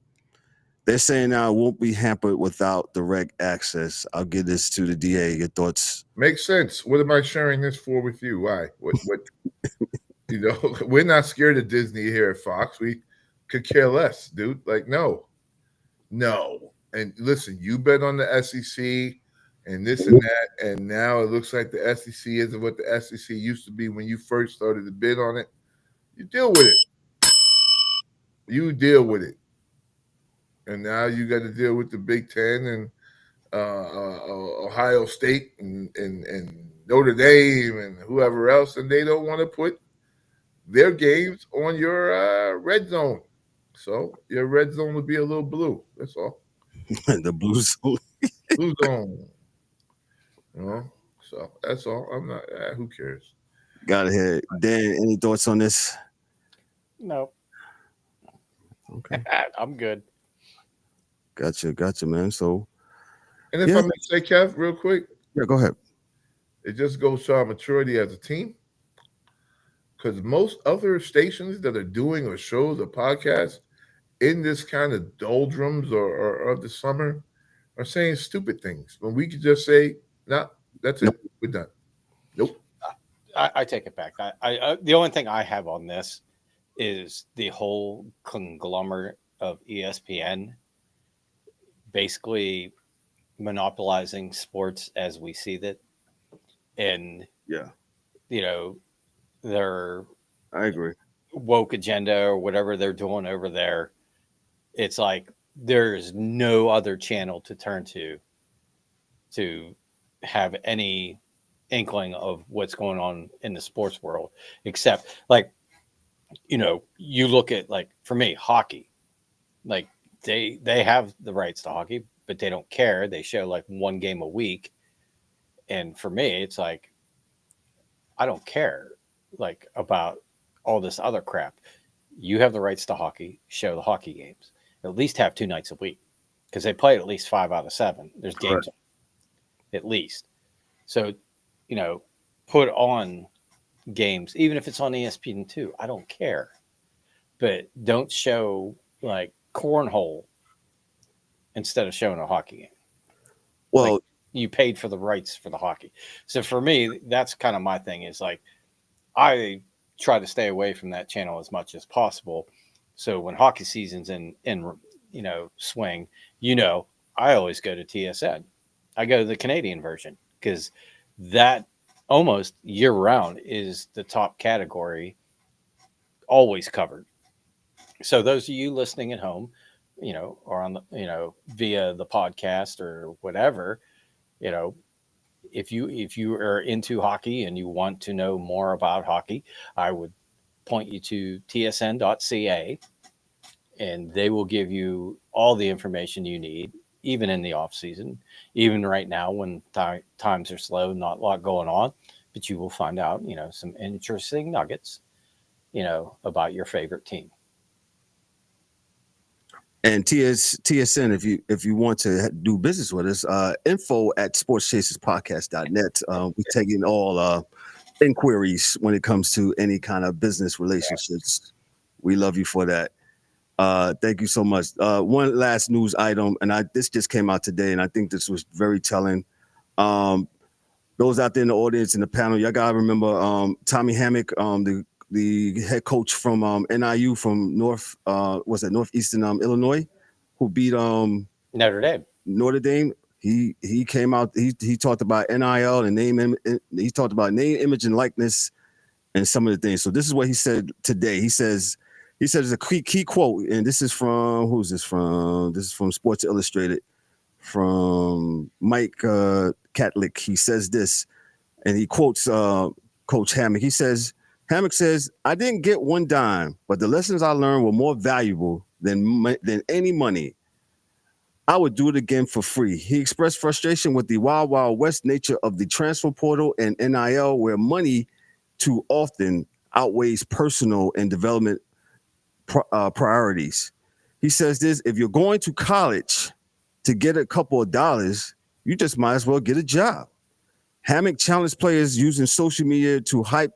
they're saying now won't be hampered without direct access. I'll give this to the DA. Your thoughts? Makes sense. What am I sharing this for with you? Why? What? We're not scared of Disney here at Fox. We could care less, dude. Like, no. And listen, you bet on the SEC and this and that, and now it looks like the SEC isn't what the SEC used to be when you first started to bid on it. You deal with it. And now you got to deal with the Big 10 and Ohio State and Notre Dame and whoever else, and they don't want to put their games on your red zone. So your red zone will be a little blue. That's all. The blue zone. Blue zone. So that's all. I'm not. Who cares? Got it here. Dan, any thoughts on this? No. Okay. I'm good. Gotcha, man. So, and if I may say, Kev, real quick. Yeah, go ahead. It just goes to our maturity as a team. Because most other stations that are doing or shows or podcasts in this kind of doldrums or of the summer are saying stupid things. When we could just say, no, that's it. We're done. Nope. I take it back. I the only thing I have on this is the whole conglomerate of ESPN basically monopolizing sports as we see that. And, their I agree. woke agenda or whatever they're doing over there, it's like there's no other channel to turn to have any inkling of what's going on in the sports world, except like, you look at, like, for me, hockey, like they have the rights to hockey, but they don't care. They show like one game a week, And for me, it's like, I don't care like about all this other crap. You have the rights to hockey, show the hockey games. At least have 2 nights a week because they play at least 5 out of 7. There's games at least. So, put on games, even if it's on ESPN2. I don't care. But don't show like cornhole instead of showing a hockey game. Well, you paid for the rights for the hockey. So for me, that's kind of my thing is like, I try to stay away from that channel as much as possible. So when hockey season's in swing, I always go to TSN. I go to the Canadian version because that almost year round is the top category, always covered. So those of you listening at home, or on the, via the podcast or whatever, if you are into hockey and you want to know more about hockey, I would point you to tsn.ca, and they will give you all the information you need, even in the off season, even right now when times are slow, not a lot going on, but you will find out, some interesting nuggets, about your favorite team. And TSN, if you want to do business with us, info@SportsChasersPodcast.net. We're taking all inquiries when it comes to any kind of business relationships. We love you for that. Thank you so much. One last news item, and this just came out today, and I think this was very telling. Those out there in the audience in the panel, y'all gotta remember Tommy Hammock, the head coach from NIU from Northeastern Illinois, who beat Notre Dame. He came out. He talked about NIL and he talked about name, image, and likeness, and some of the things. So this is what he said today. He says it's a key quote, and this is from who's this from? This is from Sports Illustrated, from Mike Catlick. He says this, and he quotes Coach Hammock. Hammock says, "I didn't get one dime, but the lessons I learned were more valuable than any money. I would do it again for free." He expressed frustration with the wild, wild west nature of the transfer portal and NIL, where money too often outweighs personal and development priorities. He says this: if you're going to college to get a couple of dollars, you just might as well get a job. Hammock challenged players using social media to hype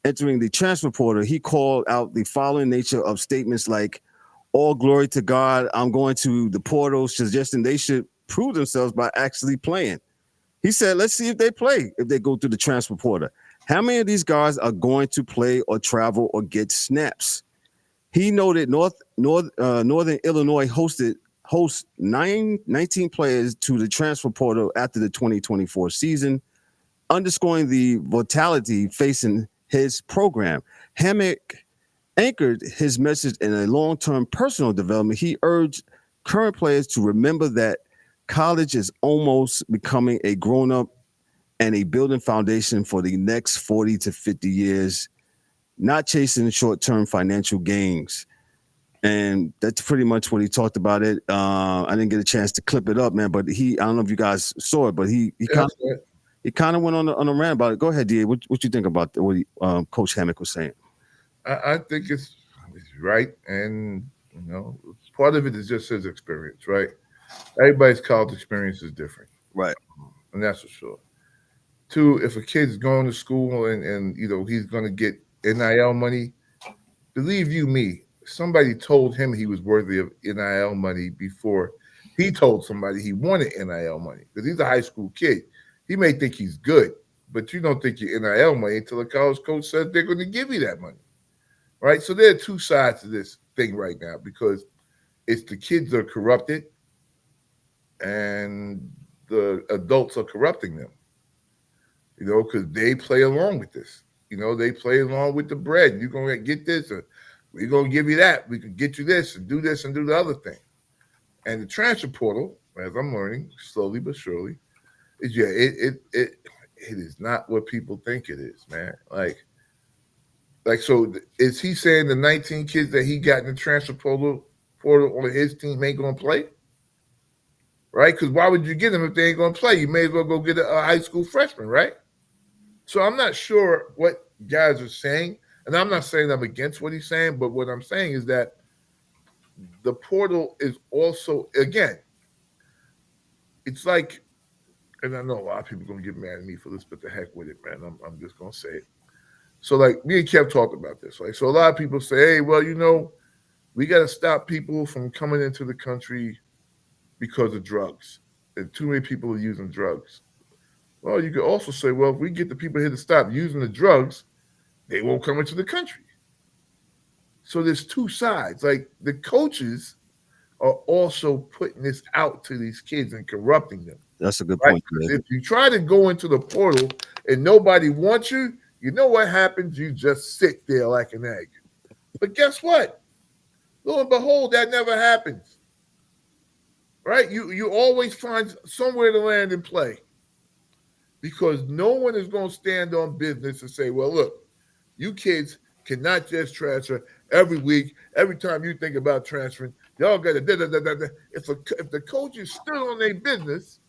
entering the transfer portal. He called out the following nature of statements like, "All glory to God, I'm going to the portal," suggesting they should prove themselves by actually playing. He said, let's see if they play, if they go through the transfer portal. How many of these guys are going to play or travel or get snaps? He noted Northern Illinois hosts 19 players to the transfer portal after the 2024 season, underscoring the volatility facing his program. Hammock anchored his message in a long-term personal development. He urged current players to remember that college is almost becoming a grown-up and a building foundation for the next 40 to 50 years, not chasing short-term financial gains. And that's pretty much what he talked about it. I didn't get a chance to clip it up, man, but I don't know if you guys saw it, but he kind of went on a rant about it. Go ahead, D. What you think about what Coach Hammock was saying? I think it's right, and part of it is just his experience, right? Everybody's college experience is different, right? And that's for sure. Two, if a kid's going to school and he's going to get NIL money, believe you me, somebody told him he was worthy of NIL money before he told somebody he wanted NIL money, because he's a high school kid. He may think he's good, but you don't think you're NIL money until a college coach says they're going to give you that money, right? So there are two sides to this thing right now, because it's the kids that are corrupted and the adults are corrupting them, because they play along with this. They play along with the bread. You're going to get this, or we're going to give you that. We can get you this and do the other thing. And the transfer portal, as I'm learning slowly but surely, it is not what people think it is, man. So is he saying the 19 kids that he got in the transfer portal on his team ain't going to play? right? Because why would you get them if they ain't going to play? You may as well go get a high school freshman, right? So I'm not sure what guys are saying, and I'm not saying I'm against what he's saying, but what I'm saying is that the portal is also, again, it's like, and I know a lot of people are going to get mad at me for this, but the heck with it, man. I'm just going to say it. So, like, me and Kev talked about this. Like, so a lot of people say, hey, well, we got to stop people from coming into the country because of drugs. And too many people are using drugs. Well, you could also say, well, if we get the people here to stop using the drugs, they won't come into the country. So there's two sides. Like, the coaches are also putting this out to these kids and corrupting them. That's a good point. Because if you try to go into the portal and nobody wants you, you know what happens? You just sit there like an egg. But guess what? Lo and behold, that never happens. Right? You always find somewhere to land and play. Because no one is going to stand on business and say, well, look, you kids cannot just transfer every week. Every time you think about transferring, y'all got to da-da-da-da-da. If the coaches stood on their business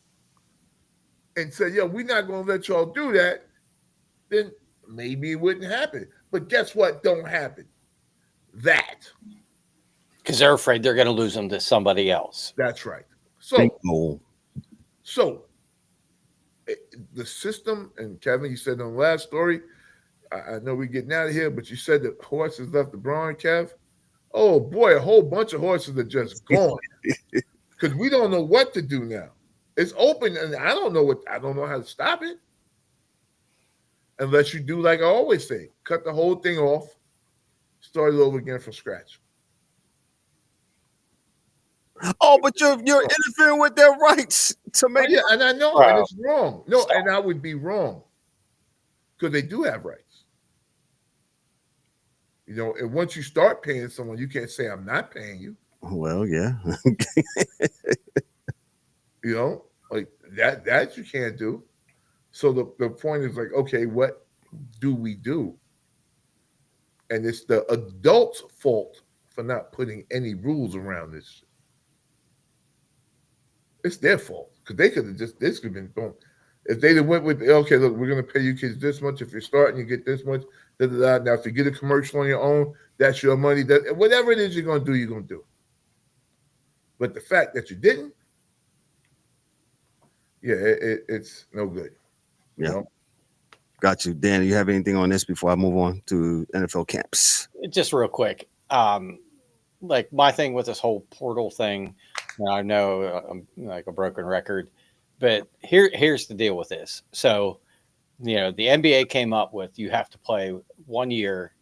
and said, yeah, we're not going to let y'all do that, then maybe it wouldn't happen. But guess what don't happen? That. Because they're afraid they're going to lose them to somebody else. That's right. So the system, and Kevin, you said on the last story, I know we're getting out of here, but you said that horses left the barn, Kev. Oh, boy, a whole bunch of horses are just gone because we don't know what to do now. It's open, and I don't know how to stop it unless you do like I always say, cut the whole thing off, start it over again from scratch. Oh, but you're interfering with their rights to make. Yeah, and I know, Wow. and it's wrong. No, and I would be wrong because they do have rights. And once you start paying someone, you can't say I'm not paying you. Well, yeah. Like that you can't do. So the point is like, okay, what do we do? And it's the adults' fault for not putting any rules around this. It's their fault because they could have this could have been boom. If they went with, okay, look, we're going to pay you kids this much. If you're starting, you get this much. Da-da-da. Now, if you get a commercial on your own, that's your money. Whatever it is you're going to do, you're going to do. But the fact that you didn't, yeah, it's no good. Yeah. You know? Got you. Dan, do you have anything on this before I move on to NFL camps? Just real quick. Like my thing with this whole portal thing, and I know I'm like a broken record, but here's the deal with this. So, the NBA came up with you have to play 1 year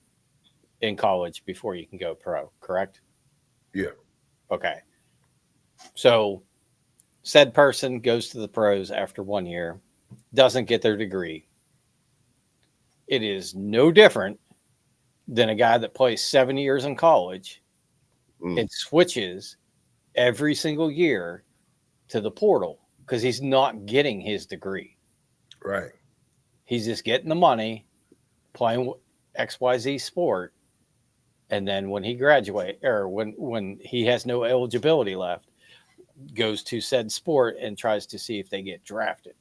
in college before you can go pro, correct? Yeah. Okay. So said person goes to the pros after 1 year, doesn't get their degree. It is no different than a guy that plays 7 years in college and switches every single year to the portal because he's not getting his degree. Right. He's just getting the money, playing XYZ sport, and then when he graduates or when he has no eligibility left, goes to said sport and tries to see if they get drafted.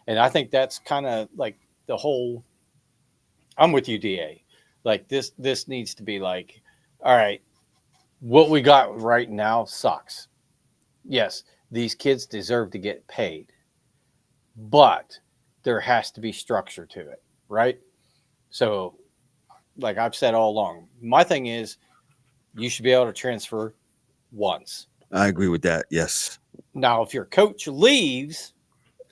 And I think that's kind of like the whole. I'm with you, DA. Like this needs to be like, all right, what we got right now sucks. Yes, these kids deserve to get paid, but there has to be structure to it, right? So, like I've said all along, my thing is you should be able to transfer once. I agree with that. Yes. Now, if your coach leaves,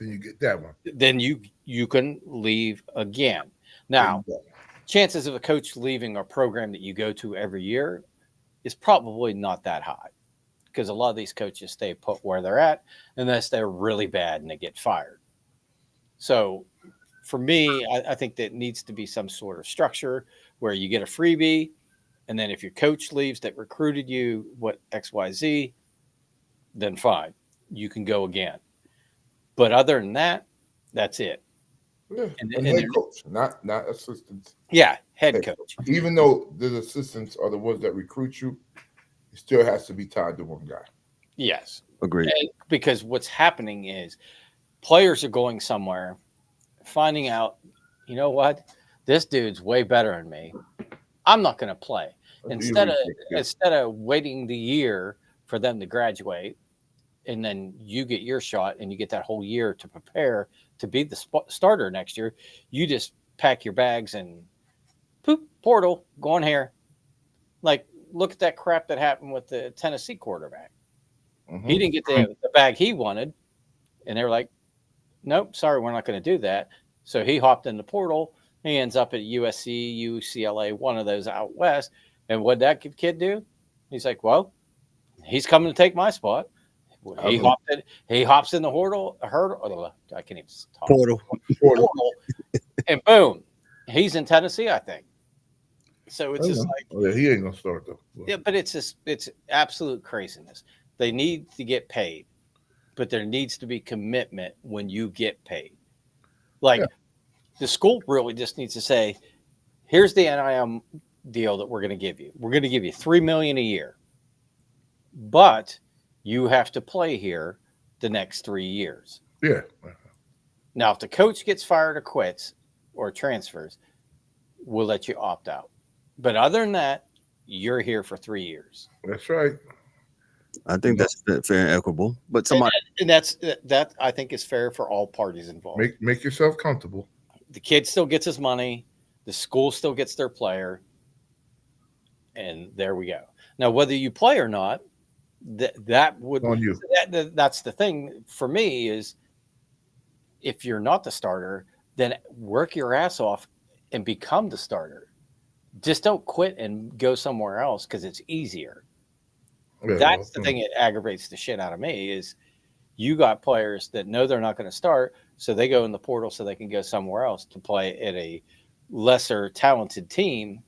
Then you get that one. then you can leave again. Now, chances of a coach leaving a program that you go to every year is probably not that high because a lot of these coaches stay put where they're at unless they're really bad and they get fired. So for me, I think that needs to be some sort of structure where you get a freebie. And then if your coach leaves that recruited you, XYZ, then fine, you can go again. But other than that, that's it. Yeah, And head coach, not assistants. Yeah, head coach. Even though the assistants are the ones that recruit you, it still has to be tied to one guy. Yes. Agreed. And because what's happening is players are going somewhere, finding out, you know what, this dude's way better than me. I'm not going to play. Instead of waiting the year for them to graduate, and then you get your shot and you get that whole year to prepare to be the starter next year, you just pack your bags and poop, portal, go on here. Like, look at that crap that happened with the Tennessee quarterback. Mm-hmm. He didn't get the bag he wanted, and they were like, nope, sorry, we're not going to do that. So he hopped in the portal. He ends up at USC, UCLA, one of those out west. And what that kid do? He's like, well, he's coming to take my spot. He hops in the hurdle. I can't even talk. Portal. And boom, he's in Tennessee, I think. So it's just like, he ain't gonna start though. Yeah, but it's absolute craziness. They need to get paid, but there needs to be commitment when you get paid. Like the school really just needs to say, here's the NIL deal that we're going to give you. We're going to give you $3 million a year, but you have to play here the next 3 years. Yeah. Now, if the coach gets fired or quits or transfers, we'll let you opt out. But other than that, you're here for 3 years. That's right. I think that's fair and equitable. But somebody and that I think is fair for all parties involved. Make yourself comfortable. The kid still gets his money. The school still gets their player. And there we go. Now, whether you play or not, that would on you. That's the thing for me is if you're not the starter, then work your ass off and become the starter. Just don't quit and go somewhere else because it's easier. Yeah, that's the thing that aggravates the shit out of me is you got players that know they're not going to start, so they go in the portal so they can go somewhere else to play at a lesser talented team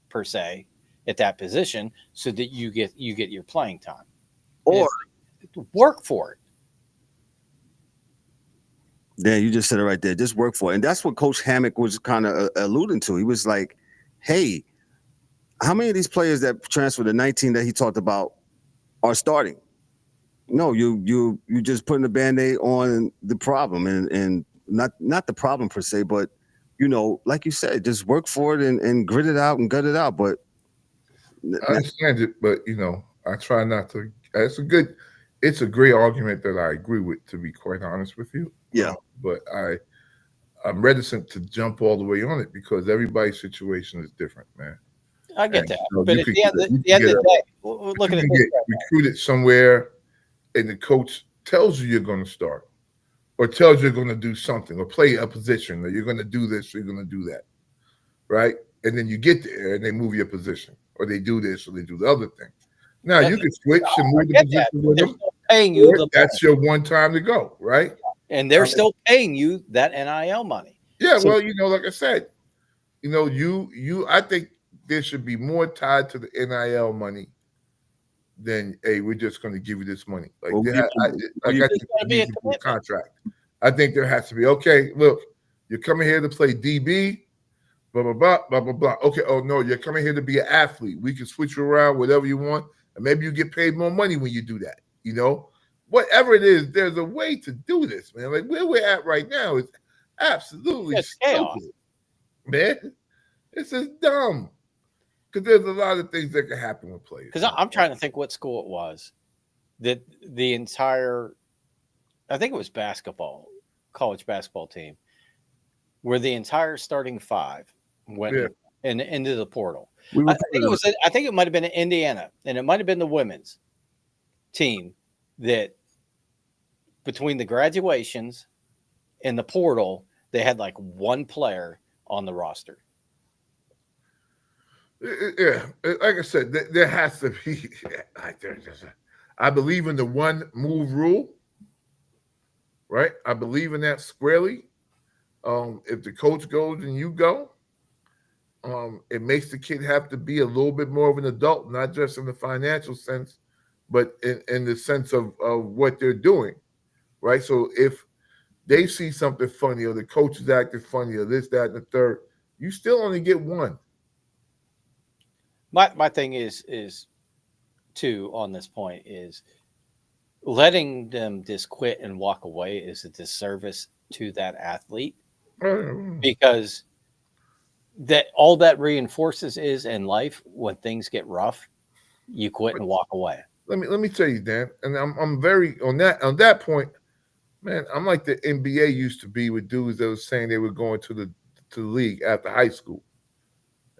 per se at that position so that you get your playing time. Or work for it. Yeah, you just said it right there. Just work for it. And that's what Coach Hammock was kind of alluding to. He was like, hey, how many of these players that transferred to 19 that he talked about are starting? No, you just putting a Band-Aid on the problem and not the problem per se, but like you said, just work for it and grit it out and gut it out. But I understand it, but I try not to. It's a great argument that I agree with, to be quite honest with you. Yeah. But I'm reticent to jump all the way on it because everybody's situation is different, man. I get that. But at the end of the day, look at it. You get recruited somewhere and the coach tells you you're going to start or tells you you're going to do something or play a position or you're going to do this or you're going to do that, right? And then you get there and they move your position or they do this or they do the other thing. Now, you can switch and move the position with them. Paying you that's your one time to go, right? And they're still paying you that NIL money. Yeah, well, like I said, I think there should be more tied to the NIL money than, hey, we're just going to give you this money. Like, I think there needs to be a contract. I think there has to be, okay, look, you're coming here to play DB, blah, blah, blah, blah, blah, blah. Okay, oh, no, you're coming here to be an athlete. We can switch you around, whatever you want, and maybe you get paid more money when you do that, Whatever it is, there's a way to do this, man. Like, where we're at right now is absolutely stupid, man. It's just dumb. Because there's a lot of things that can happen with players. Because I'm trying to think what school it was that the entire, I think it was college basketball team, where the entire starting five went into the portal. I think it might have been in Indiana, and it might have been the women's team that between the graduations and the portal, they had like one player on the roster. Yeah, like I said, there has to be. I believe in the one move rule, right? I believe in that squarely. If the coach goes and you go, it makes the kid have to be a little bit more of an adult, not just in the financial sense, but in the sense of what they're doing, right? So if they see something funny or the coach is acting funny or this, that, and the third, you still only get one. My thing is too on this point is letting them just quit and walk away is a disservice to that athlete, because that all that reinforces is in life, when things get rough, you quit and walk away. Let me tell you, Dan, and I'm very on that point, man. I'm like the NBA used to be with dudes that was saying they were going to the league after high school.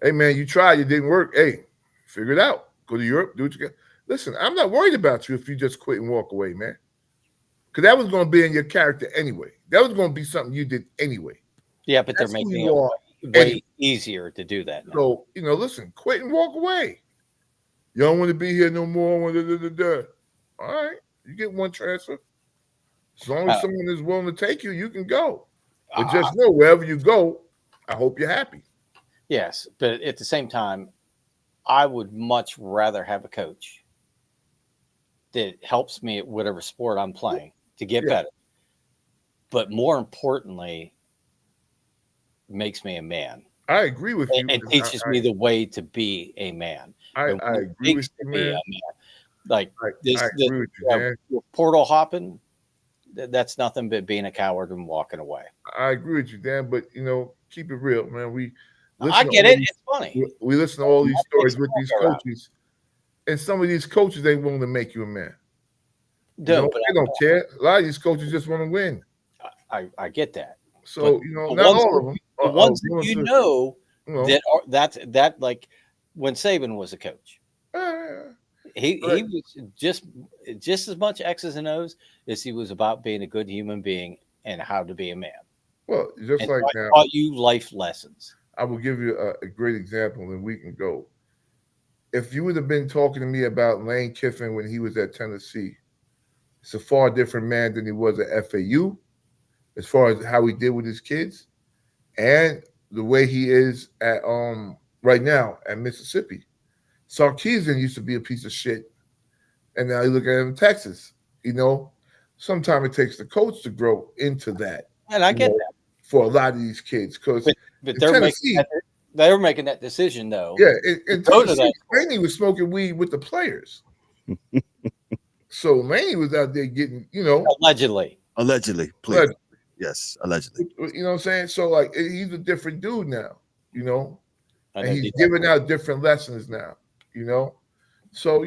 Hey, man, you tried, it didn't work. Hey, figure it out. Go to Europe, do what you got. Listen, I'm not worried about you if you just quit and walk away, man. Because that was going to be in your character anyway. That was going to be something you did anyway. Yeah, but they're making it way easier to do that now. So, listen, quit and walk away. You don't want to be here no more. All right, you get one transfer. As long as someone is willing to take you, you can go. But just know, wherever you go, I hope you're happy. Yes, but at the same time, I would much rather have a coach that helps me at whatever sport I'm playing to get better. But more importantly, makes me a man. I agree with you. And teaches me the way to be a man. I agree with you, man. Like this, I agree with you, man. Portal hopping, that's nothing but being a coward and walking away. I agree with you, Dan. But keep it real, man. I get it. It's funny. We listen to all these stories with these coaches, and some of these coaches ain't willing to make you a man. They don't care. A lot of these coaches just want to win. I get that. So not all of them. The ones that that like when Saban was a coach, he was just as much X's and O's as he was about being a good human being and how to be a man. Well, just and like now, taught you life lessons. I will give you a great example, and we can go. If you would have been talking to me about Lane Kiffin when he was at Tennessee, it's a far different man than he was at FAU, as far as how he did with his kids, and the way he is at right now at Mississippi. Sarkisian used to be a piece of shit, and now you look at him in Texas. Sometimes it takes the coach to grow into that. And I get that for a lot of these kids, because but they're making that decision though. Yeah, in Tennessee, Laney was smoking weed with the players. So Laney was out there getting, allegedly, please. Yes, allegedly. You know what I'm saying? So like, he's a different dude now, and he's giving out different lessons now, So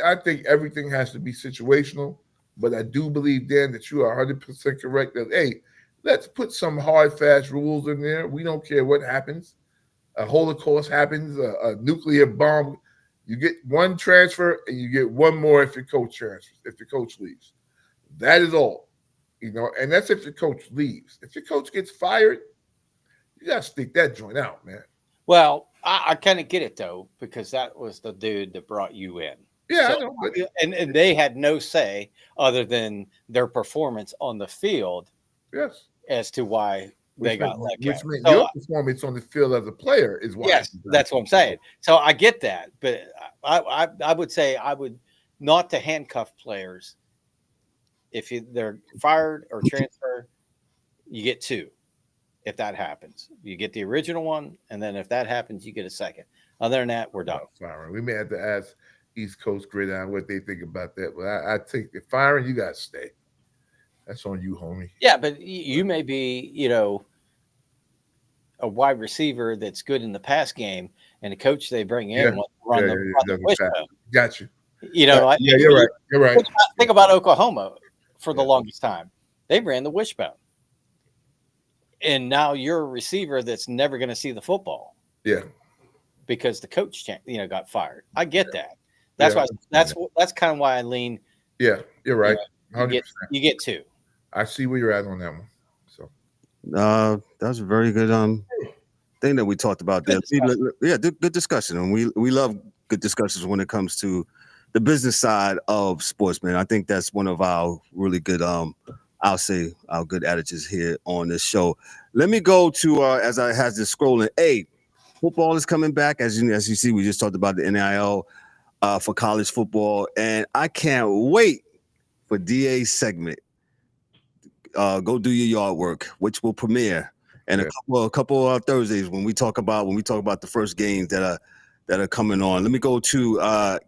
I think everything has to be situational, but I do believe, Dan, that you are 100% correct. That let's put some hard, fast rules in there. We don't care what happens. A Holocaust happens, a nuclear bomb. You get one transfer, and you get one more if your coach transfers, if your coach leaves. That is all. And that's if your coach leaves. If your coach gets fired, you got to stick that joint out, man. Well, I kind of get it, though, because that was the dude that brought you in. Yeah, so, I know. But, and they had no say other than their performance on the field. Yes. As to why they got let go. Which means your performance on the field as a player is why. Yes, that's what I'm saying. So I get that. But I would say I would not to handcuff players. If they're fired or transferred, you get two. If that happens, you get the original one, and then if that happens, you get a second. Other than that, we're done. Firing. We may have to ask East Coast Gridiron what they think about that, but I think the firing, you got to stay. That's on you, homie. Yeah, but you may be, a wide receiver that's good in the pass game, and the coach they bring in wants to run the wishbone. Got you. You're right. You're right. Think about Oklahoma for the longest time. They ran the wishbone. And now you're a receiver that's never going to see the football. Yeah. Because the coach, got fired. I get that. That's why. That's kind of why I lean. Yeah, you're right. You get two. I see where you're at on that one. So, that was a very good thing that we talked about there. Good discussion, and we love good discussions when it comes to the business side of sports, man. I think that's one of our really good I'll say our good adages here on this show. Let me go to as I has this scrolling. Football is coming back. As you see, we just talked about the NIL for college football, and I can't wait for DA's segment. Go do your yard work, which will premiere in a couple of Thursdays when we talk about the first games that that are coming on. Let me go to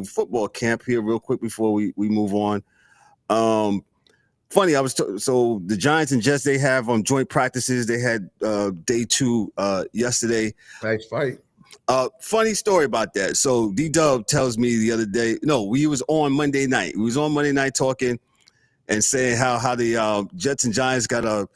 football camp here real quick before we move on. Funny, so the Giants and Jets, they have joint practices. They had day 2 yesterday. Nice fight. Funny story about that. So D-Dub tells me the other day, we was on Monday night. We was on Monday night talking and saying how the Jets and Giants got a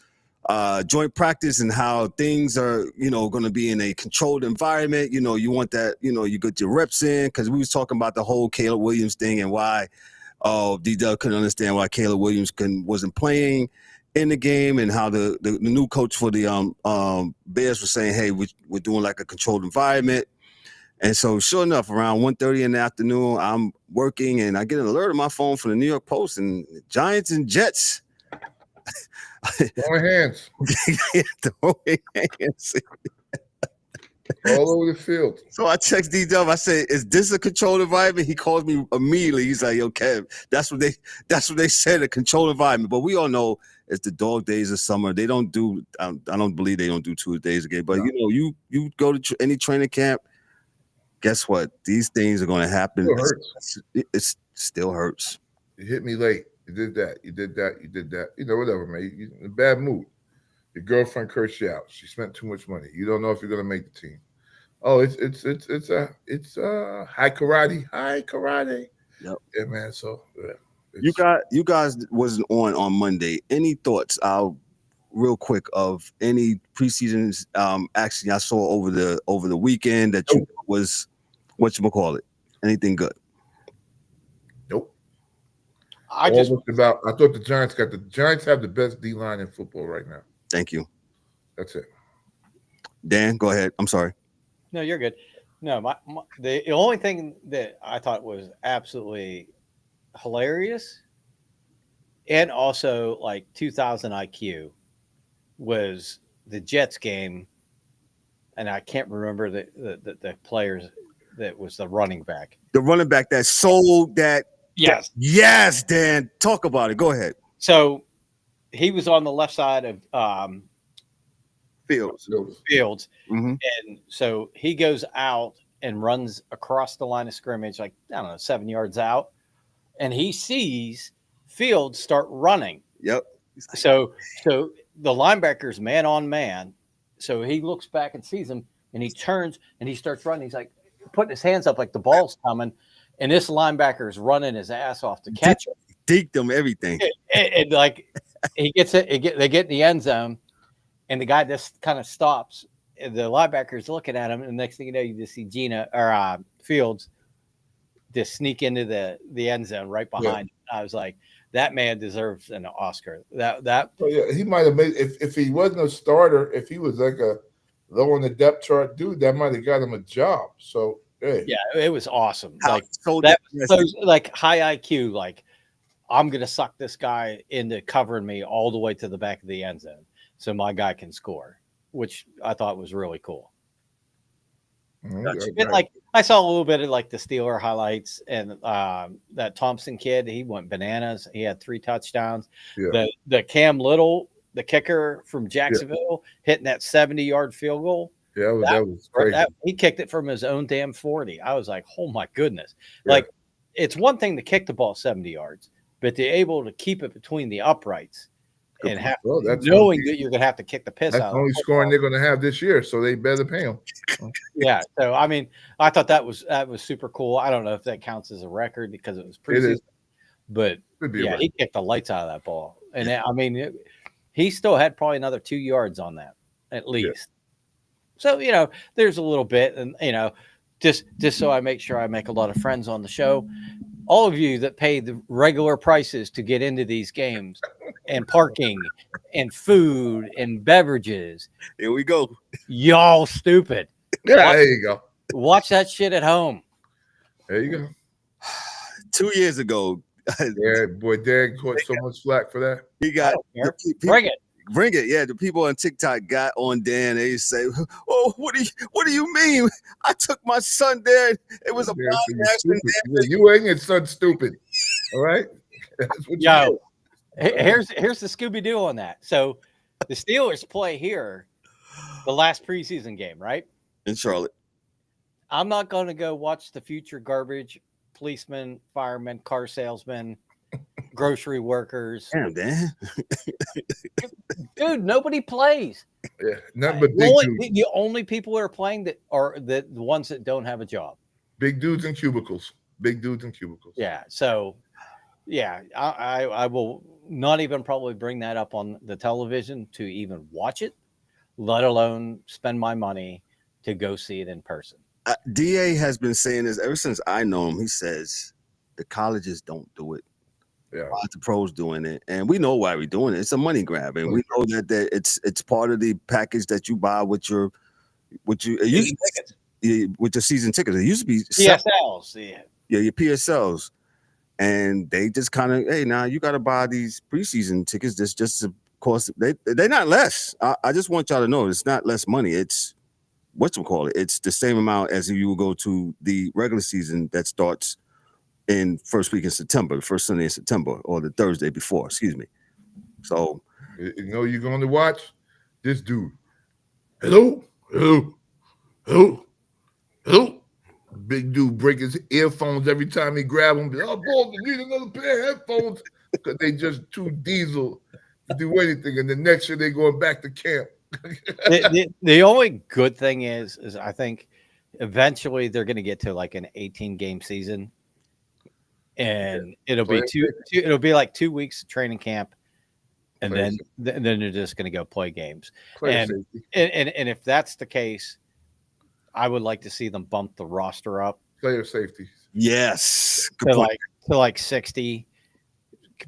joint practice and how things are, going to be in a controlled environment. You want that, you get your reps in, because we was talking about the whole Caleb Williams thing and why D-Dub couldn't understand why Caleb Williams wasn't playing in the game, and how the new coach for the Bears was saying, hey, we're doing like a controlled environment. And so sure enough, around 1:30 in the afternoon, I'm working and I get an alert on my phone from the New York Post, and Giants and Jets throwing hands. Throwing hands. All over the field. So I text D-Dub. I say, "Is this a controlled environment?" He calls me immediately. He's like, "Yo, Kev, that's what they said, a controlled environment." But we all know it's the dog days of summer. They don't do. I don't believe they don't do 2 days a game. But No. you go to any training camp. Guess what? These things are going to happen. Still hurts. It still hurts. You hit me late. You did that. You did that. You did that. Whatever, man. You're in a bad mood. Your girlfriend cursed you out. She spent too much money. You don't know if you're going to make the team. Oh, it's high karate. High karate. Yep. Yeah, man. So you guys wasn't on Monday. Any thoughts? Real quick, of any preseason action I saw over the weekend that you was whatchamacallit? Anything good? Nope. I thought the Giants have the best D-line in football right now. Thank you. That's it. Dan, go ahead. I'm sorry. No, you're good. No, the only thing that I thought was absolutely hilarious and also like 2000 IQ was the Jets game, and I can't remember the players that was the running back. The running back that sold that. Yes. Yes, Dan. Talk about it. Go ahead. So he was on the left side of Fields. Mm-hmm. And so he goes out and runs across the line of scrimmage, like, I don't know, 7 yards out, and he sees Fields start running. Yep. So the linebacker's man on man. So he looks back and sees him, and he turns and he starts running. He's like putting his hands up like the ball's coming, and this linebacker's running his ass off to catch him. Deked him, everything. And like he gets it. They get in the end zone, and the guy just kind of stops. The linebacker's looking at him, and the next thing you know, you just see Fields just sneak into the end zone right behind him. I was like, that man deserves an Oscar. Oh, yeah, he might have made, if he wasn't a starter, if he was like a low on the depth chart dude, that might have got him a job. So hey. Yeah, it was awesome. Like like high IQ. Like, I'm gonna suck this guy into covering me all the way to the back of the end zone, so my guy can score, which I thought was really cool. And like, I saw a little bit of like the Steeler highlights, and that Thompson kid, he went bananas. He had 3 touchdowns. Yeah. The Cam Little, the kicker from Jacksonville, hitting that 70-yard field goal. Yeah, that was crazy. He kicked it from his own damn 40. I was like, oh my goodness. Yeah. Like, it's one thing to kick the ball 70 yards, but to be able to keep it between the uprights and knowing that you're going to have to kick the piss out. That's the only scoring they're going to have this year, so they better pay him. Yeah. So, I mean, I thought that was super cool. I don't know if that counts as a record because it was preseason, but yeah, he kicked the lights out of that ball. And I mean, he still had probably another 2 yards on that at least. Yeah. So, there's a little bit, and, just so I make sure I make a lot of friends on the show, all of you that pay the regular prices to get into these games and parking and food and beverages. Here we go. Y'all stupid. Yeah, there you go. Watch that shit at home. There you go. 2 years ago. Yeah, boy, Dad caught so much flack for that. He got bring it. Bring it. Yeah, the people on TikTok got on Dan. They say, "Oh, what do you mean? I took my son there. It was a blind accident." You ain't your son stupid. All right. That's what Yo, here's the Scooby-Doo on that. So the Steelers play here the last preseason game, right? In Charlotte. I'm not going to go watch the future garbage policemen, firemen, car salesmen, grocery workers. Damn, Dan. Dude, nobody plays. Yeah, nothing but big dudes. The only people that are playing that are the ones that don't have a job. Big dudes in cubicles. Big dudes in cubicles. Yeah. So, yeah, I will not even probably bring that up on the television to even watch it, let alone spend my money to go see it in person. DA has been saying this ever since I know him. He says the colleges don't do it. Yeah, the pros doing it, and we know why we're doing it. It's a money grab, and we know that it's part of the package that you buy with your with your season tickets. It used to be PSLs, your PSLs, and they just kind of, hey, now you got to buy these preseason tickets. This just to cost. They're not less. I just want y'all to know it's not less money. It's it's the same amount as if you would go to the regular season that starts in first week in September, the first Sunday in September, or the Thursday before, excuse me. So, you know, you're going to watch this dude. Hello. Big dude break his earphones every time he grab them. Oh, boy, you need another pair of headphones because they just too diesel to do anything. And the next year they going back to camp. the only good thing is I think eventually they're going to get to like an 18-game season. And it'll be like 2 weeks of training camp, and then they're just going to go play games. And if that's the case, I would like to see them bump the roster up. Player safety. Yes. To like 60,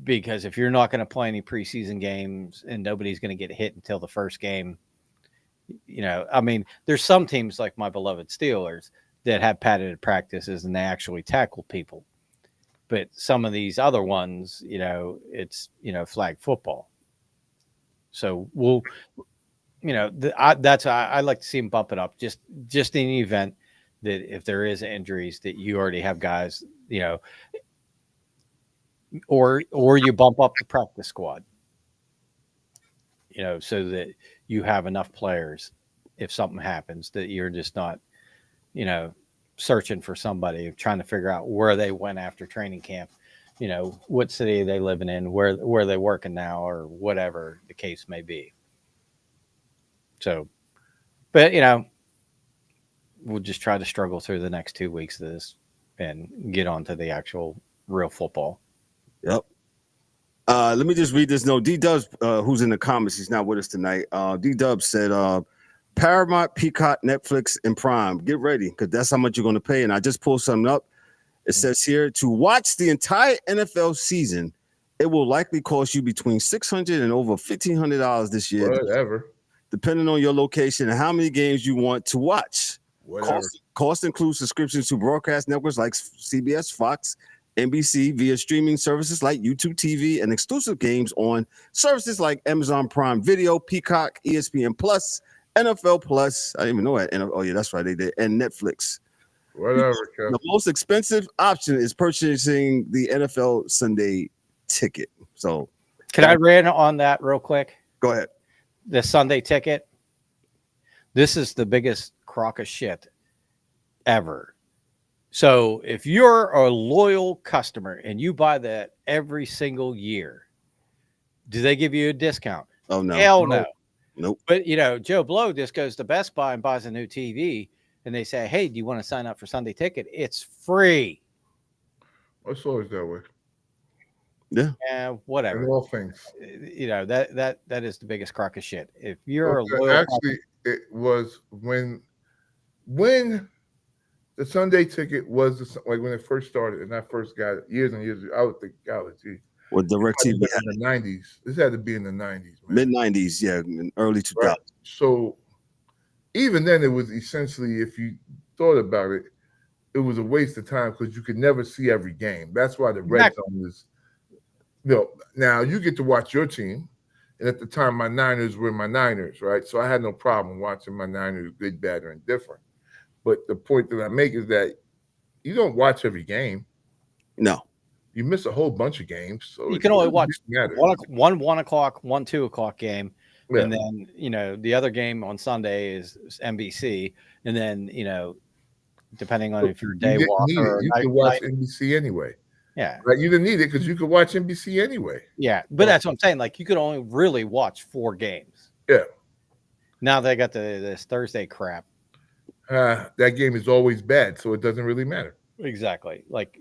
because if you're not going to play any preseason games and nobody's going to get hit until the first game, I mean, there's some teams like my beloved Steelers that have padded practices and they actually tackle people. But some of these other ones, it's, flag football. So I like to see them bump it up just in the event that if there is injuries that you already have guys, or you bump up the practice squad, so that you have enough players if something happens that you're just not, searching for somebody, trying to figure out where they went after training camp, what city are they living in, where they working now, or whatever the case may be. So, but we'll just try to struggle through the next 2 weeks of this and get on to the actual real football. Yep. Let me just read this note. D-Dubs, who's in the comments, he's not with us tonight. D-Dubs said, Paramount, Peacock, Netflix, and Prime, get ready, because that's how much you're going to pay. And I just pulled something up. It says here, to watch the entire NFL season, it will likely cost you between $600 and over $1,500 this year. Whatever. Depending on your location and how many games you want to watch. Cost includes subscriptions to broadcast networks like CBS, Fox, NBC, via streaming services like YouTube TV, and exclusive games on services like Amazon Prime Video, Peacock, ESPN Plus, NFL Plus. I didn't even know that. Oh, yeah, that's right. They did. And Netflix. Whatever. The most expensive option is purchasing the NFL Sunday ticket. So, can I rant on that real quick? Go ahead. The Sunday ticket. This is the biggest crock of shit ever. So, if you're a loyal customer and you buy that every single year, do they give you a discount? Oh, no. Hell no. Nope. But, Joe Blow just goes to Best Buy and buys a new TV, and they say, hey, do you want to sign up for Sunday ticket? It's free. It's always that way. Yeah. In Whatever. all things. That is the biggest crock of shit. If you're a loyal actually, it was when the Sunday ticket was like when it first started, and I first got it years and years ago. I would think, golly, gee. With DirecTV in the 90s. This had to be in the 90s, man. Mid-90s, yeah, in early 2000s. Right. So even then, it was essentially, if you thought about it, it was a waste of time because you could never see every game. That's why the red zone is. Now you get to watch your team, and at the time, my Niners were my Niners, right? So I had no problem watching my Niners, good, bad, or indifferent. But the point that I make is that you don't watch every game. No. You miss a whole bunch of games. So you can only watch one 1 o'clock, 1 2 o'clock game. Yeah. And then, the other game on Sunday is NBC. And then, depending on if you're a day You didn't walker need or it. You night, could watch NBC anyway. Yeah. Right? You didn't need it because you could watch NBC anyway. Yeah. But that's what I'm saying. Like, you could only really watch 4 games. Yeah. Now they got this Thursday crap. That game is always bad, so it doesn't really matter. Exactly. Like,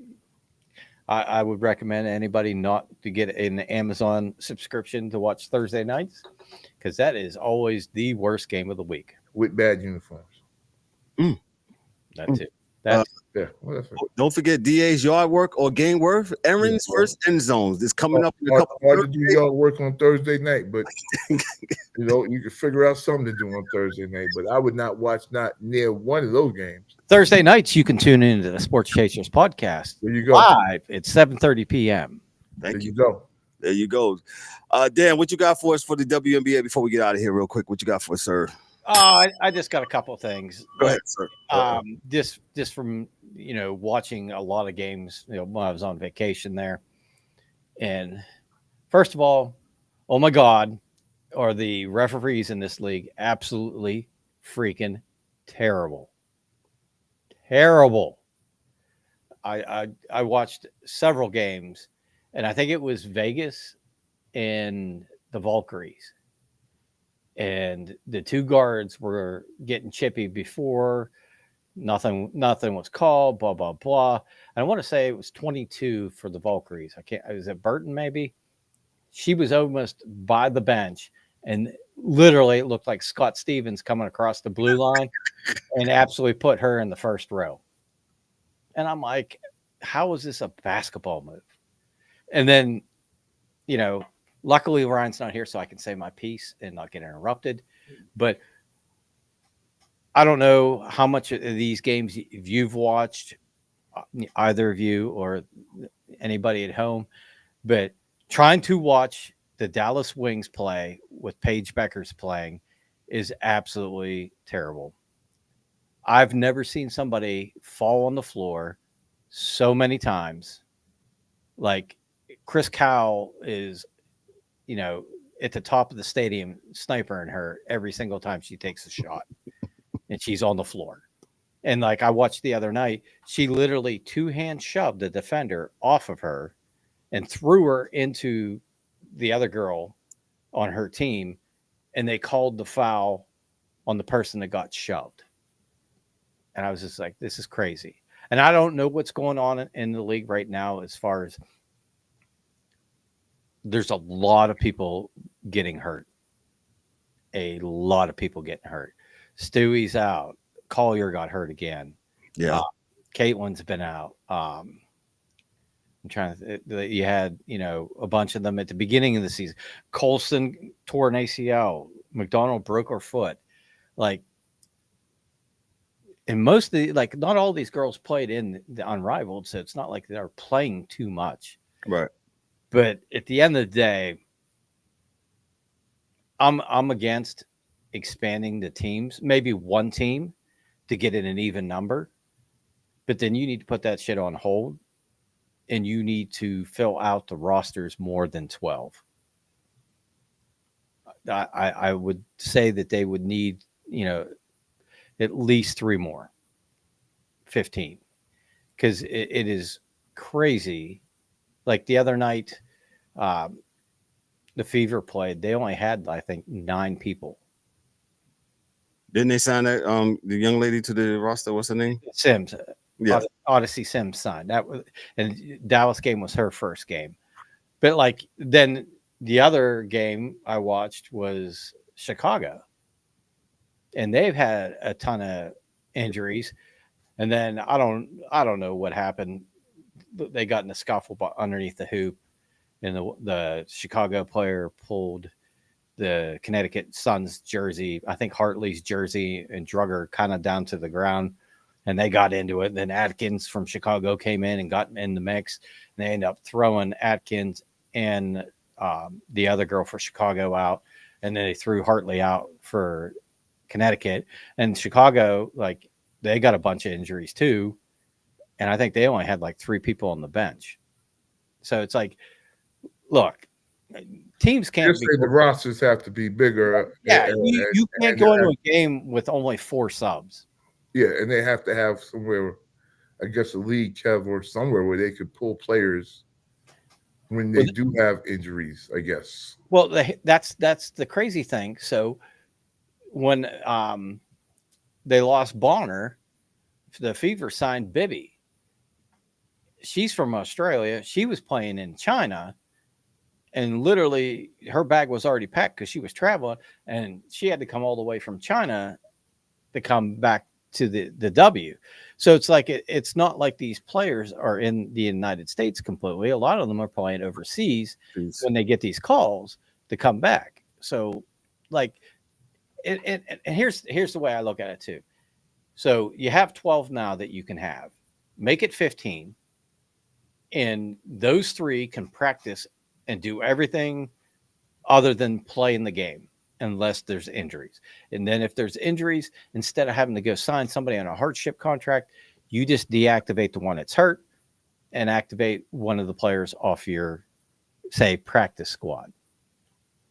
I would recommend anybody not to get an Amazon subscription to watch Thursday nights, because that is always the worst game of the week. With bad uniforms. That's it. Yeah. Well, that's right. Don't forget DA's yard work or game worth. Aaron's first end zones. It's coming up in a couple. Hard to do yard work on Thursday night, but you can figure out something to do on Thursday night. But I would not watch not near one of those games. Thursday nights, you can tune into the Sports Chasers podcast. There you go. Live at 7:30 p.m. Thank you. Go. There you go. Dan, what you got for us for the WNBA before we get out of here real quick? What you got for us, sir? I just got a couple of things. Go ahead, sir. Just from watching a lot of games, when I was on vacation there. And first of all, oh my God, are the referees in this league absolutely freaking terrible. Terrible. I watched several games, and I think it was Vegas and the Valkyries. And the 2 guards were getting chippy before. Nothing was called, blah, blah, blah. And I want to say it was 22 for the Valkyries. Is it Burton maybe? She was almost by the bench, and literally it looked like Scott Stevens coming across the blue line and absolutely put her in the first row. And I'm like, how is this a basketball move? And then, luckily Ryan's not here, so I can say my piece and not get interrupted. But I don't know how much of these games you've watched, either of you or anybody at home, but trying to watch the Dallas Wings play with Paige Beckers playing is absolutely terrible. I've never seen somebody fall on the floor so many times. Like, Chris Cowell is, at the top of the stadium snipering her every single time she takes a shot. And she's on the floor. And like I watched the other night, she literally 2-hand shoved the defender off of her and threw her into the other girl on her team. And they called the foul on the person that got shoved. And I was just like, this is crazy. And I don't know what's going on in the league right now, as far as there's a lot of people getting hurt. A lot of people getting hurt. Stewie's out. Collier got hurt again. Yeah. Caitlin's been out. I'm trying to. You had a bunch of them at the beginning of the season. Colson tore an ACL. McDonald broke her foot. Like, and most of the not all these girls played in the Unrivaled, so it's not like they're playing too much. Right. But at the end of the day, I'm against expanding the teams, maybe one team to get in an even number, but then you need to put that shit on hold, and you need to fill out the rosters more than 12. I would say that they would need, at least 3 more, 15, because it is crazy. Like the other night, the Fever played. They only had, I think, 9 people. Didn't they sign that the young lady to the roster? What's her name? Sims. Yeah. Odyssey Sims signed. And Dallas game was her first game. But then the other game I watched was Chicago. And they've had a ton of injuries. And then I don't know what happened. They got in a scuffle underneath the hoop, and the Chicago player pulled the Connecticut Suns jersey, I think Hartley's jersey, and drug her kind of down to the ground, and they got into it. And then Atkins from Chicago came in and got in the mix, and they ended up throwing Atkins and the other girl for Chicago out, and then they threw Hartley out for Connecticut. And Chicago, they got a bunch of injuries too, and I think they only had 3 people on the bench. So it's look, teams can't be. The rosters have to be bigger. Yeah, you can't go into a game with only 4 subs. Yeah, and they have to have somewhere, I guess, a league, Kev, or somewhere where they could pull players when they do have injuries, I guess. Well, that's the crazy thing. So when they lost Bonner, the Fever signed Bibby. She's from Australia. She was playing in China, and literally her bag was already packed because she was traveling, and she had to come all the way from China to come back to the W. So it's like it's not like these players are in the United States completely. A lot of them are playing overseas when they get these calls to come back. So like and here's the way I look at it too. So you have 12 now that you can have. Make it 15. And those 3 can practice and do everything other than play in the game unless there's injuries. And then if there's injuries, instead of having to go sign somebody on a hardship contract, you just deactivate the one that's hurt and activate one of the players off your, say, practice squad,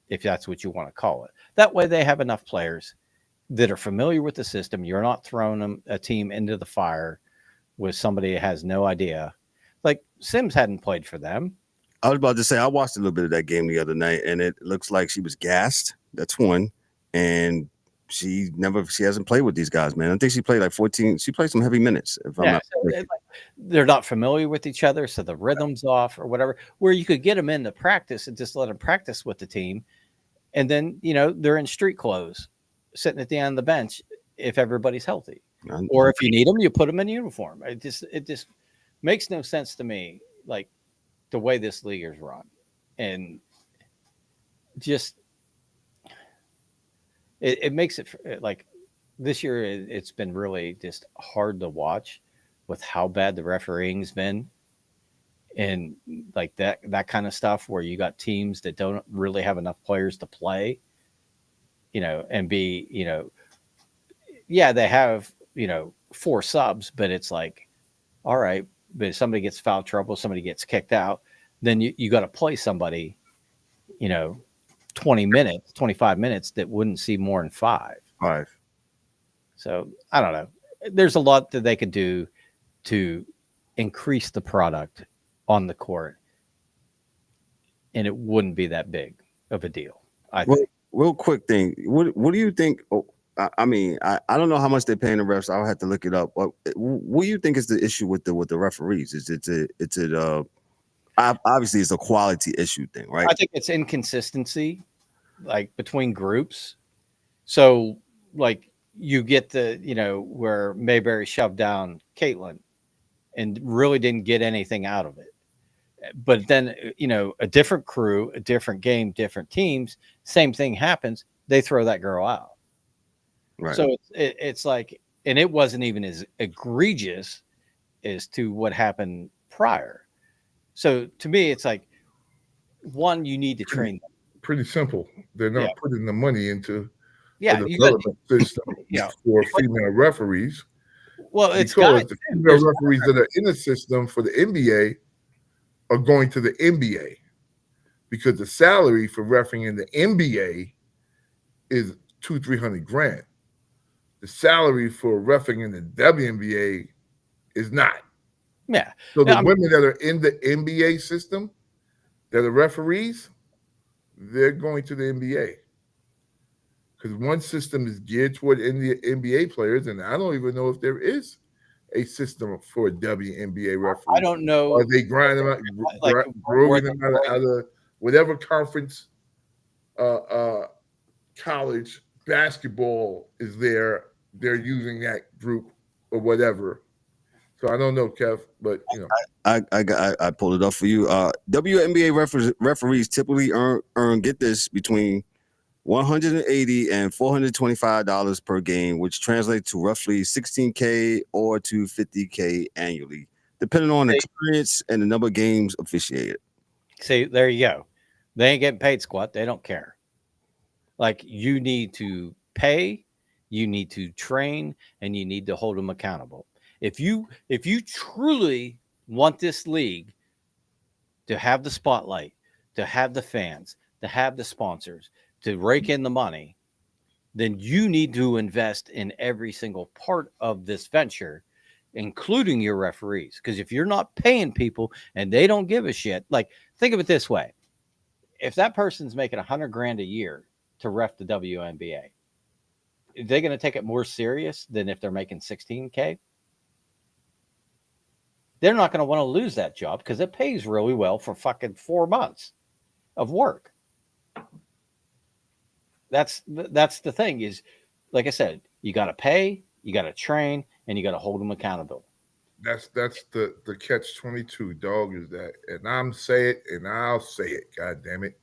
if that's what you want to call it. That way they have enough players that are familiar with the system. You're not throwing a team into the fire with somebody that has no idea. Like Sims hadn't played for them. I was about to say, I watched a little bit of that game the other night, and it looks like she was gassed. That's one. And she hasn't played with these guys, man. I think she played like 14. She played some heavy minutes. If I'm not mistaken. They're not familiar with each other, so the rhythm's off or whatever, where you could get them into practice and just let them practice with the team. And then, they're in street clothes sitting at the end of the bench if everybody's healthy. Or if you need them, you put them in uniform. It just makes no sense to me, like the way this league is run. And just it makes it like this year it's been really just hard to watch with how bad the refereeing's been. And like that kind of stuff where you got teams that don't really have enough players to play, and be, yeah, they have, 4 subs, but it's like, all right, but if somebody gets foul trouble, somebody gets kicked out, then you got to play somebody, 20 minutes, 25 minutes that wouldn't see more than 5. So I don't know. There's a lot that they could do to increase the product on the court, and it wouldn't be that big of a deal. I think. Real quick thing. What do you think? I mean, I don't know how much they're paying the refs. I'll have to look it up. What do you think is the issue with the referees? Obviously it's a quality issue thing, right? I think it's inconsistency, like between groups. So like you get where Mayberry shoved down Caitlin and really didn't get anything out of it. But then, a different crew, a different game, different teams, same thing happens. They throw that girl out. Right. So it's like, and it wasn't even as egregious as to what happened prior. So to me, it's like, one, you need to train them. Pretty simple. They're not putting the money into the development system for female referees. Well, it's because the female referees that are in the system for the NBA are going to the NBA because the salary for refereeing in the NBA is $200,000-$300,000. The salary for refereeing in the WNBA is not. Yeah. So the women that are in the NBA system, that are referees, they're going to the NBA. Because one system is geared toward NBA players, and I don't even know if there is a system for a WNBA referee. I don't know. Are they grinding them out, growing them out of whatever conference college basketball is there? They're using that group or whatever. So I don't know, Kev, but I pulled it up for you. WNBA referees typically earn get this between $180 and $425 per game, which translates to roughly $16K or to $50K annually, depending on experience and the number of games officiated. See, there you go. They ain't getting paid squat. They don't care. Like, you need to pay, you need to train, and you need to hold them accountable. If you truly want this league to have the spotlight, to have the fans, to have the sponsors, to rake in the money, then you need to invest in every single part of this venture, including your referees. Because if you're not paying people and they don't give a shit, like, think of it this way. If that person's making $100,000 a year to ref the WNBA, are they going to take it more serious than if they're making $16K? They're not going to want to lose that job because it pays really well for fucking 4 months of work. That's the thing is, like I said, you got to pay, you got to train, and you got to hold them accountable. That's the catch-22, dog, is that. And I'm say it and I'll say it, God damn it.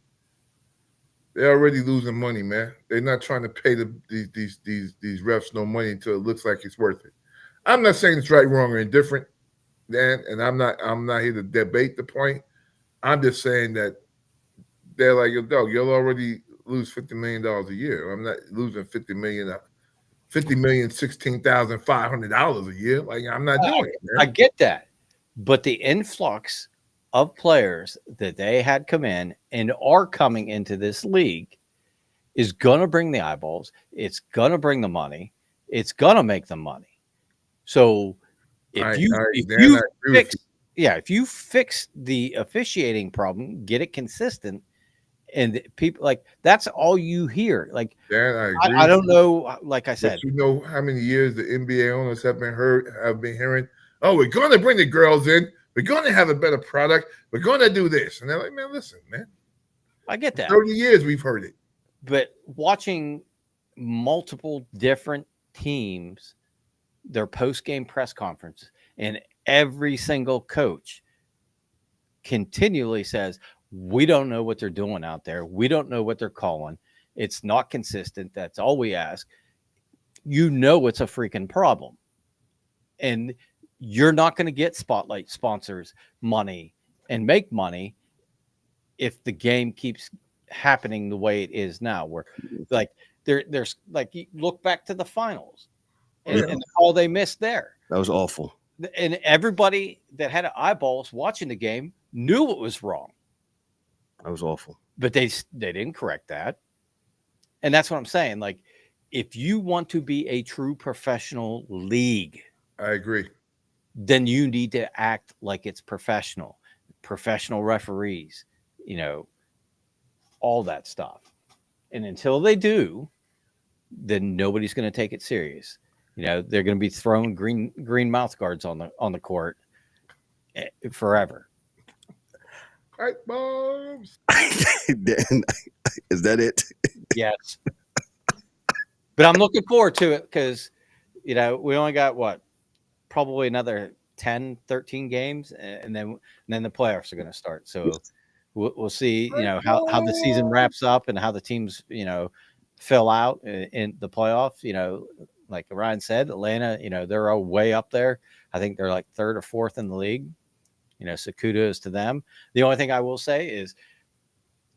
They're already losing money, man. They're not trying to pay these refs no money until it looks like it's worth it. I'm not saying it's right, wrong, or indifferent, Dan, and I'm not here to debate the point. I'm just saying that they're like, yo, dog, you'll already lose $50 million a year. I'm not losing $50 million, $16,500 a year. Like, I'm not doing it, man. I get that. But the influx of players that they had come in and are coming into this league is going to bring the eyeballs. It's going to bring the money. It's going to make them money. So if you fix the officiating problem, get it consistent, and people, like, that's all you hear. Like, Dan, I agree. I don't know. Like I said, but you know how many years the NBA owners have been hearing, oh, we're going to bring the girls in. We're going to have a better product. We're going to do this. And they're like, man, listen, man. I get that. 30 years we've heard it. But watching multiple different teams, their post-game press conference, and every single coach continually says, we don't know what they're doing out there. We don't know what they're calling. It's not consistent. That's all we ask. You know it's a freaking problem. And you're not going to get spotlight sponsors money and make money if the game keeps happening the way it is now, where like there's like, you look back to the finals and the call they missed there. That was awful. And everybody that had eyeballs watching the game knew it was wrong. That was awful. But they didn't correct that. And that's what I'm saying. Like, if you want to be a true professional league, I agree, then you need to act like it's professional referees, all that stuff. And until they do, then nobody's going to take it serious. They're going to be throwing green mouth guards on the court forever. Right, bombs. Dan, is that it? Yes. But I'm looking forward to it because, we only got probably another 10, 13 games, and then the playoffs are going to start. So we'll see, how the season wraps up and how the teams, fill out in the playoff. Like Ryan said, Atlanta, they're way up there. I think they're like third or fourth in the league. So kudos to them. The only thing I will say is,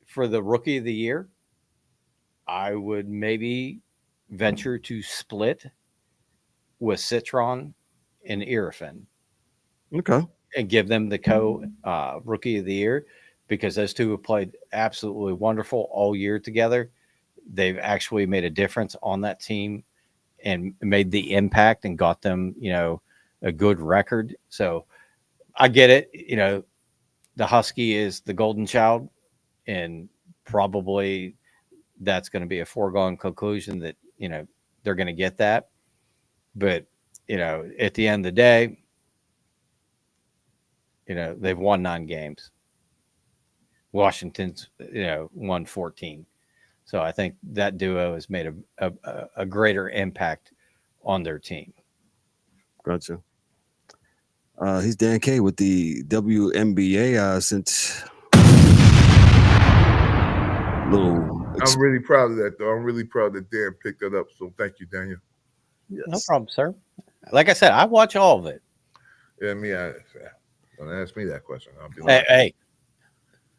for the rookie of the year, I would maybe venture to split with Citron and Irrifan. Okay. And give them the rookie of the year, because those two have played absolutely wonderful all year together. They've actually made a difference on that team and made the impact and got them, a good record. So I get it. The Husky is the golden child, and probably that's going to be a foregone conclusion that, they're going to get that. But, at the end of the day, they've won 9 games. Washington's, won 14. So I think that duo has made a greater impact on their team. Gotcha. He's Dan K with the WNBA since I'm really proud of that, though. I'm really proud that Dan picked that up. So thank you, Daniel. Yes. No problem, sir. Like I said, I watch all of it. Yeah, don't ask me that question. I'll be Hey,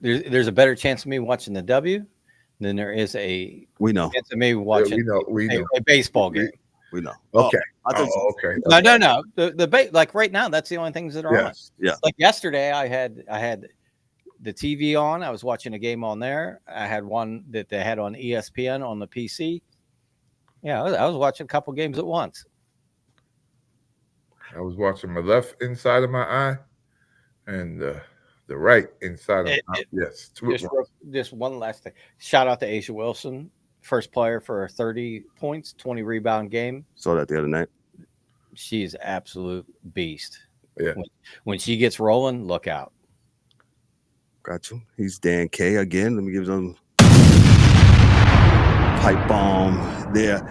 there's a better chance of me watching the W than there is a chance of me watching a baseball game. We know. Okay. Okay. No. The like right now, that's the only things that are on. Yeah. Like yesterday, I had the TV on. I was watching a game on there. I had one that they had on ESPN on the PC. Yeah, I was watching a couple games at once. I was watching my left inside of my eye and the right inside of my eye. Yes. Just one last thing. Shout out to Asia Wilson, first player for 30 points, 20 rebound game. Saw that the other night. She's absolute beast. Yeah. When she gets rolling, look out. Got you. He's Dan K again. Let me give them pipe bomb there.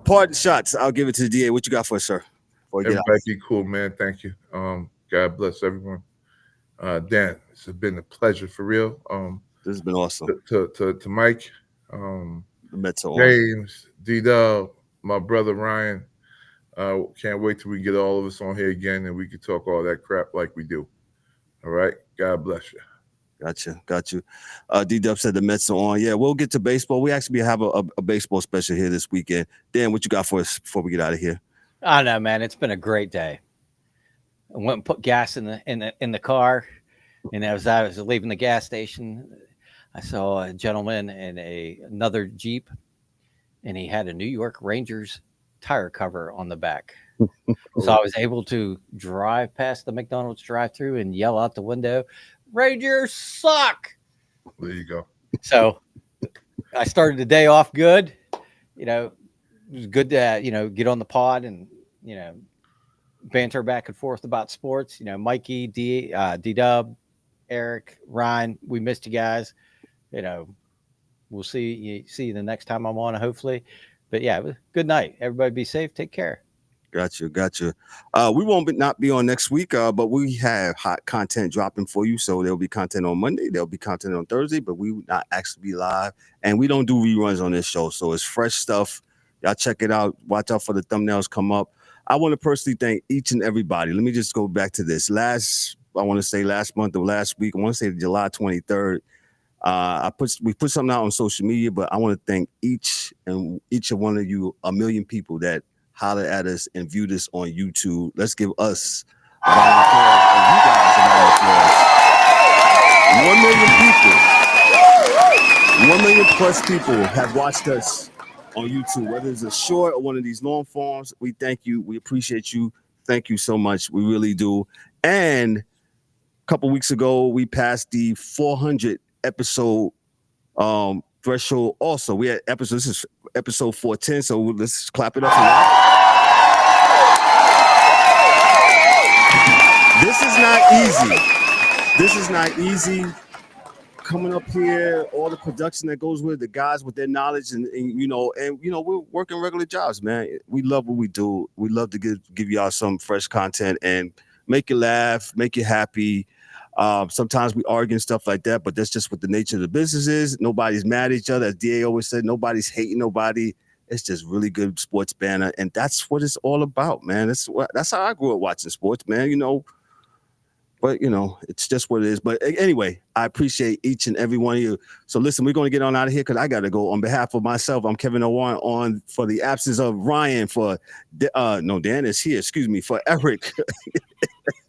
Pardon shots. I'll give it to the DA. What you got for us, sir? Everybody be cool, man. Thank you. God bless everyone. Dan, it's been a pleasure for real. This has been awesome. To Mike, The Mets are on. James, D-Dub, my brother Ryan. Can't wait till we get all of us on here again and we can talk all that crap like we do. All right? God bless you. Got you. D-Dub said the Mets are on. Yeah, we'll get to baseball. We actually have a baseball special here this weekend. Dan, what you got for us before we get out of here? I know, man. It's been a great day. I went and put gas in the car, and as I was leaving the gas station, I saw a gentleman in another Jeep, and he had a New York Rangers tire cover on the back. So I was able to drive past the McDonald's drive-thru and yell out the window, "Rangers suck!" There you go. So I started the day off good. It was good to, get on the pod and, banter back and forth about sports. Mikey, D-Dub, Eric, Ryan, we missed you guys. We'll see you the next time I'm on, hopefully. But yeah, it was a good night. Everybody be safe. Take care. Got you. We won't not be on next week, but we have hot content dropping for you. So there'll be content on Monday. There'll be content on Thursday, but we will not actually be live. And we don't do reruns on this show. So it's fresh stuff. Y'all check it out. Watch out for the thumbnails come up. I want to personally thank each and everybody. Let me just go back to this. Last month or last week, I want to say July 23rd. We put something out on social media, but I want to thank each of one of you, a million people that holler at us and view this on YouTube. Let's give us a round of applause and you guys a round of applause. 1 million people. 1 million plus people have watched us on YouTube, whether it's a short or one of these long forms. We thank you. We appreciate you. Thank you so much. We really do. And a couple weeks ago, we passed the 400 episode threshold. Also, we had this is episode 410. So let's clap it up for that. This is not easy. Coming up here, all the production that goes with the guys with their knowledge and we're working regular jobs, man. We love what we do. We love to give y'all some fresh content and make you laugh, make you happy. Sometimes we argue and stuff like that, but that's just what the nature of the business is. Nobody's mad at each other. As DA always said, nobody's hating nobody. It's just really good sports banter, and that's what it's all about, man. That's how I grew up watching sports, man. But, it's just what it is. But anyway, I appreciate each and every one of you. So listen, we're going to get on out of here because I got to go. On behalf of myself, I'm Kevin Owen on for the absence of Ryan, Dan is here, excuse me, for Eric.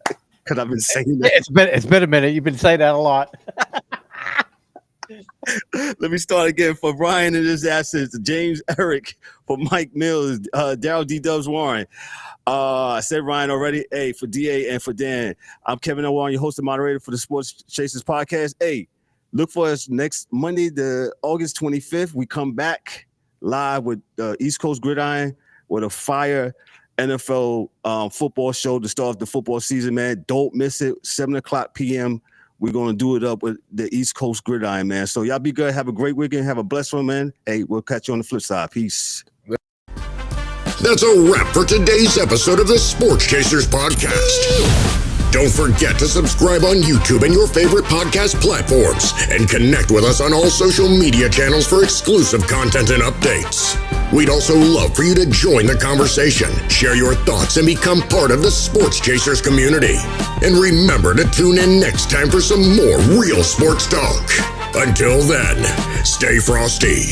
Because I've been saying that. It's been a minute. You've been saying that a lot. Let me start again. For Ryan and his absence, James, Eric, for Mike Mills, Daryl D-Dubs Warren. I said Ryan already. Hey, for DA and for Dan, I'm Kevin Owen, your host and moderator for the Sports Chasers Podcast. Hey, look for us next Monday, the August 25th. We come back live with East Coast Gridiron with a fire NFL football show to start off the football season, man. Don't miss it. 7:00 p.m. We're going to do it up with the East Coast Gridiron, man. So y'all be good. Have a great weekend. Have a blessed one, man. Hey, we'll catch you on the flip side. Peace. That's a wrap for today's episode of the Sports Chasers Podcast. Don't forget to subscribe on YouTube and your favorite podcast platforms and connect with us on all social media channels for exclusive content and updates. We'd also love for you to join the conversation, share your thoughts, and become part of the Sports Chasers community. And remember to tune in next time for some more real sports talk. Until then, stay frosty.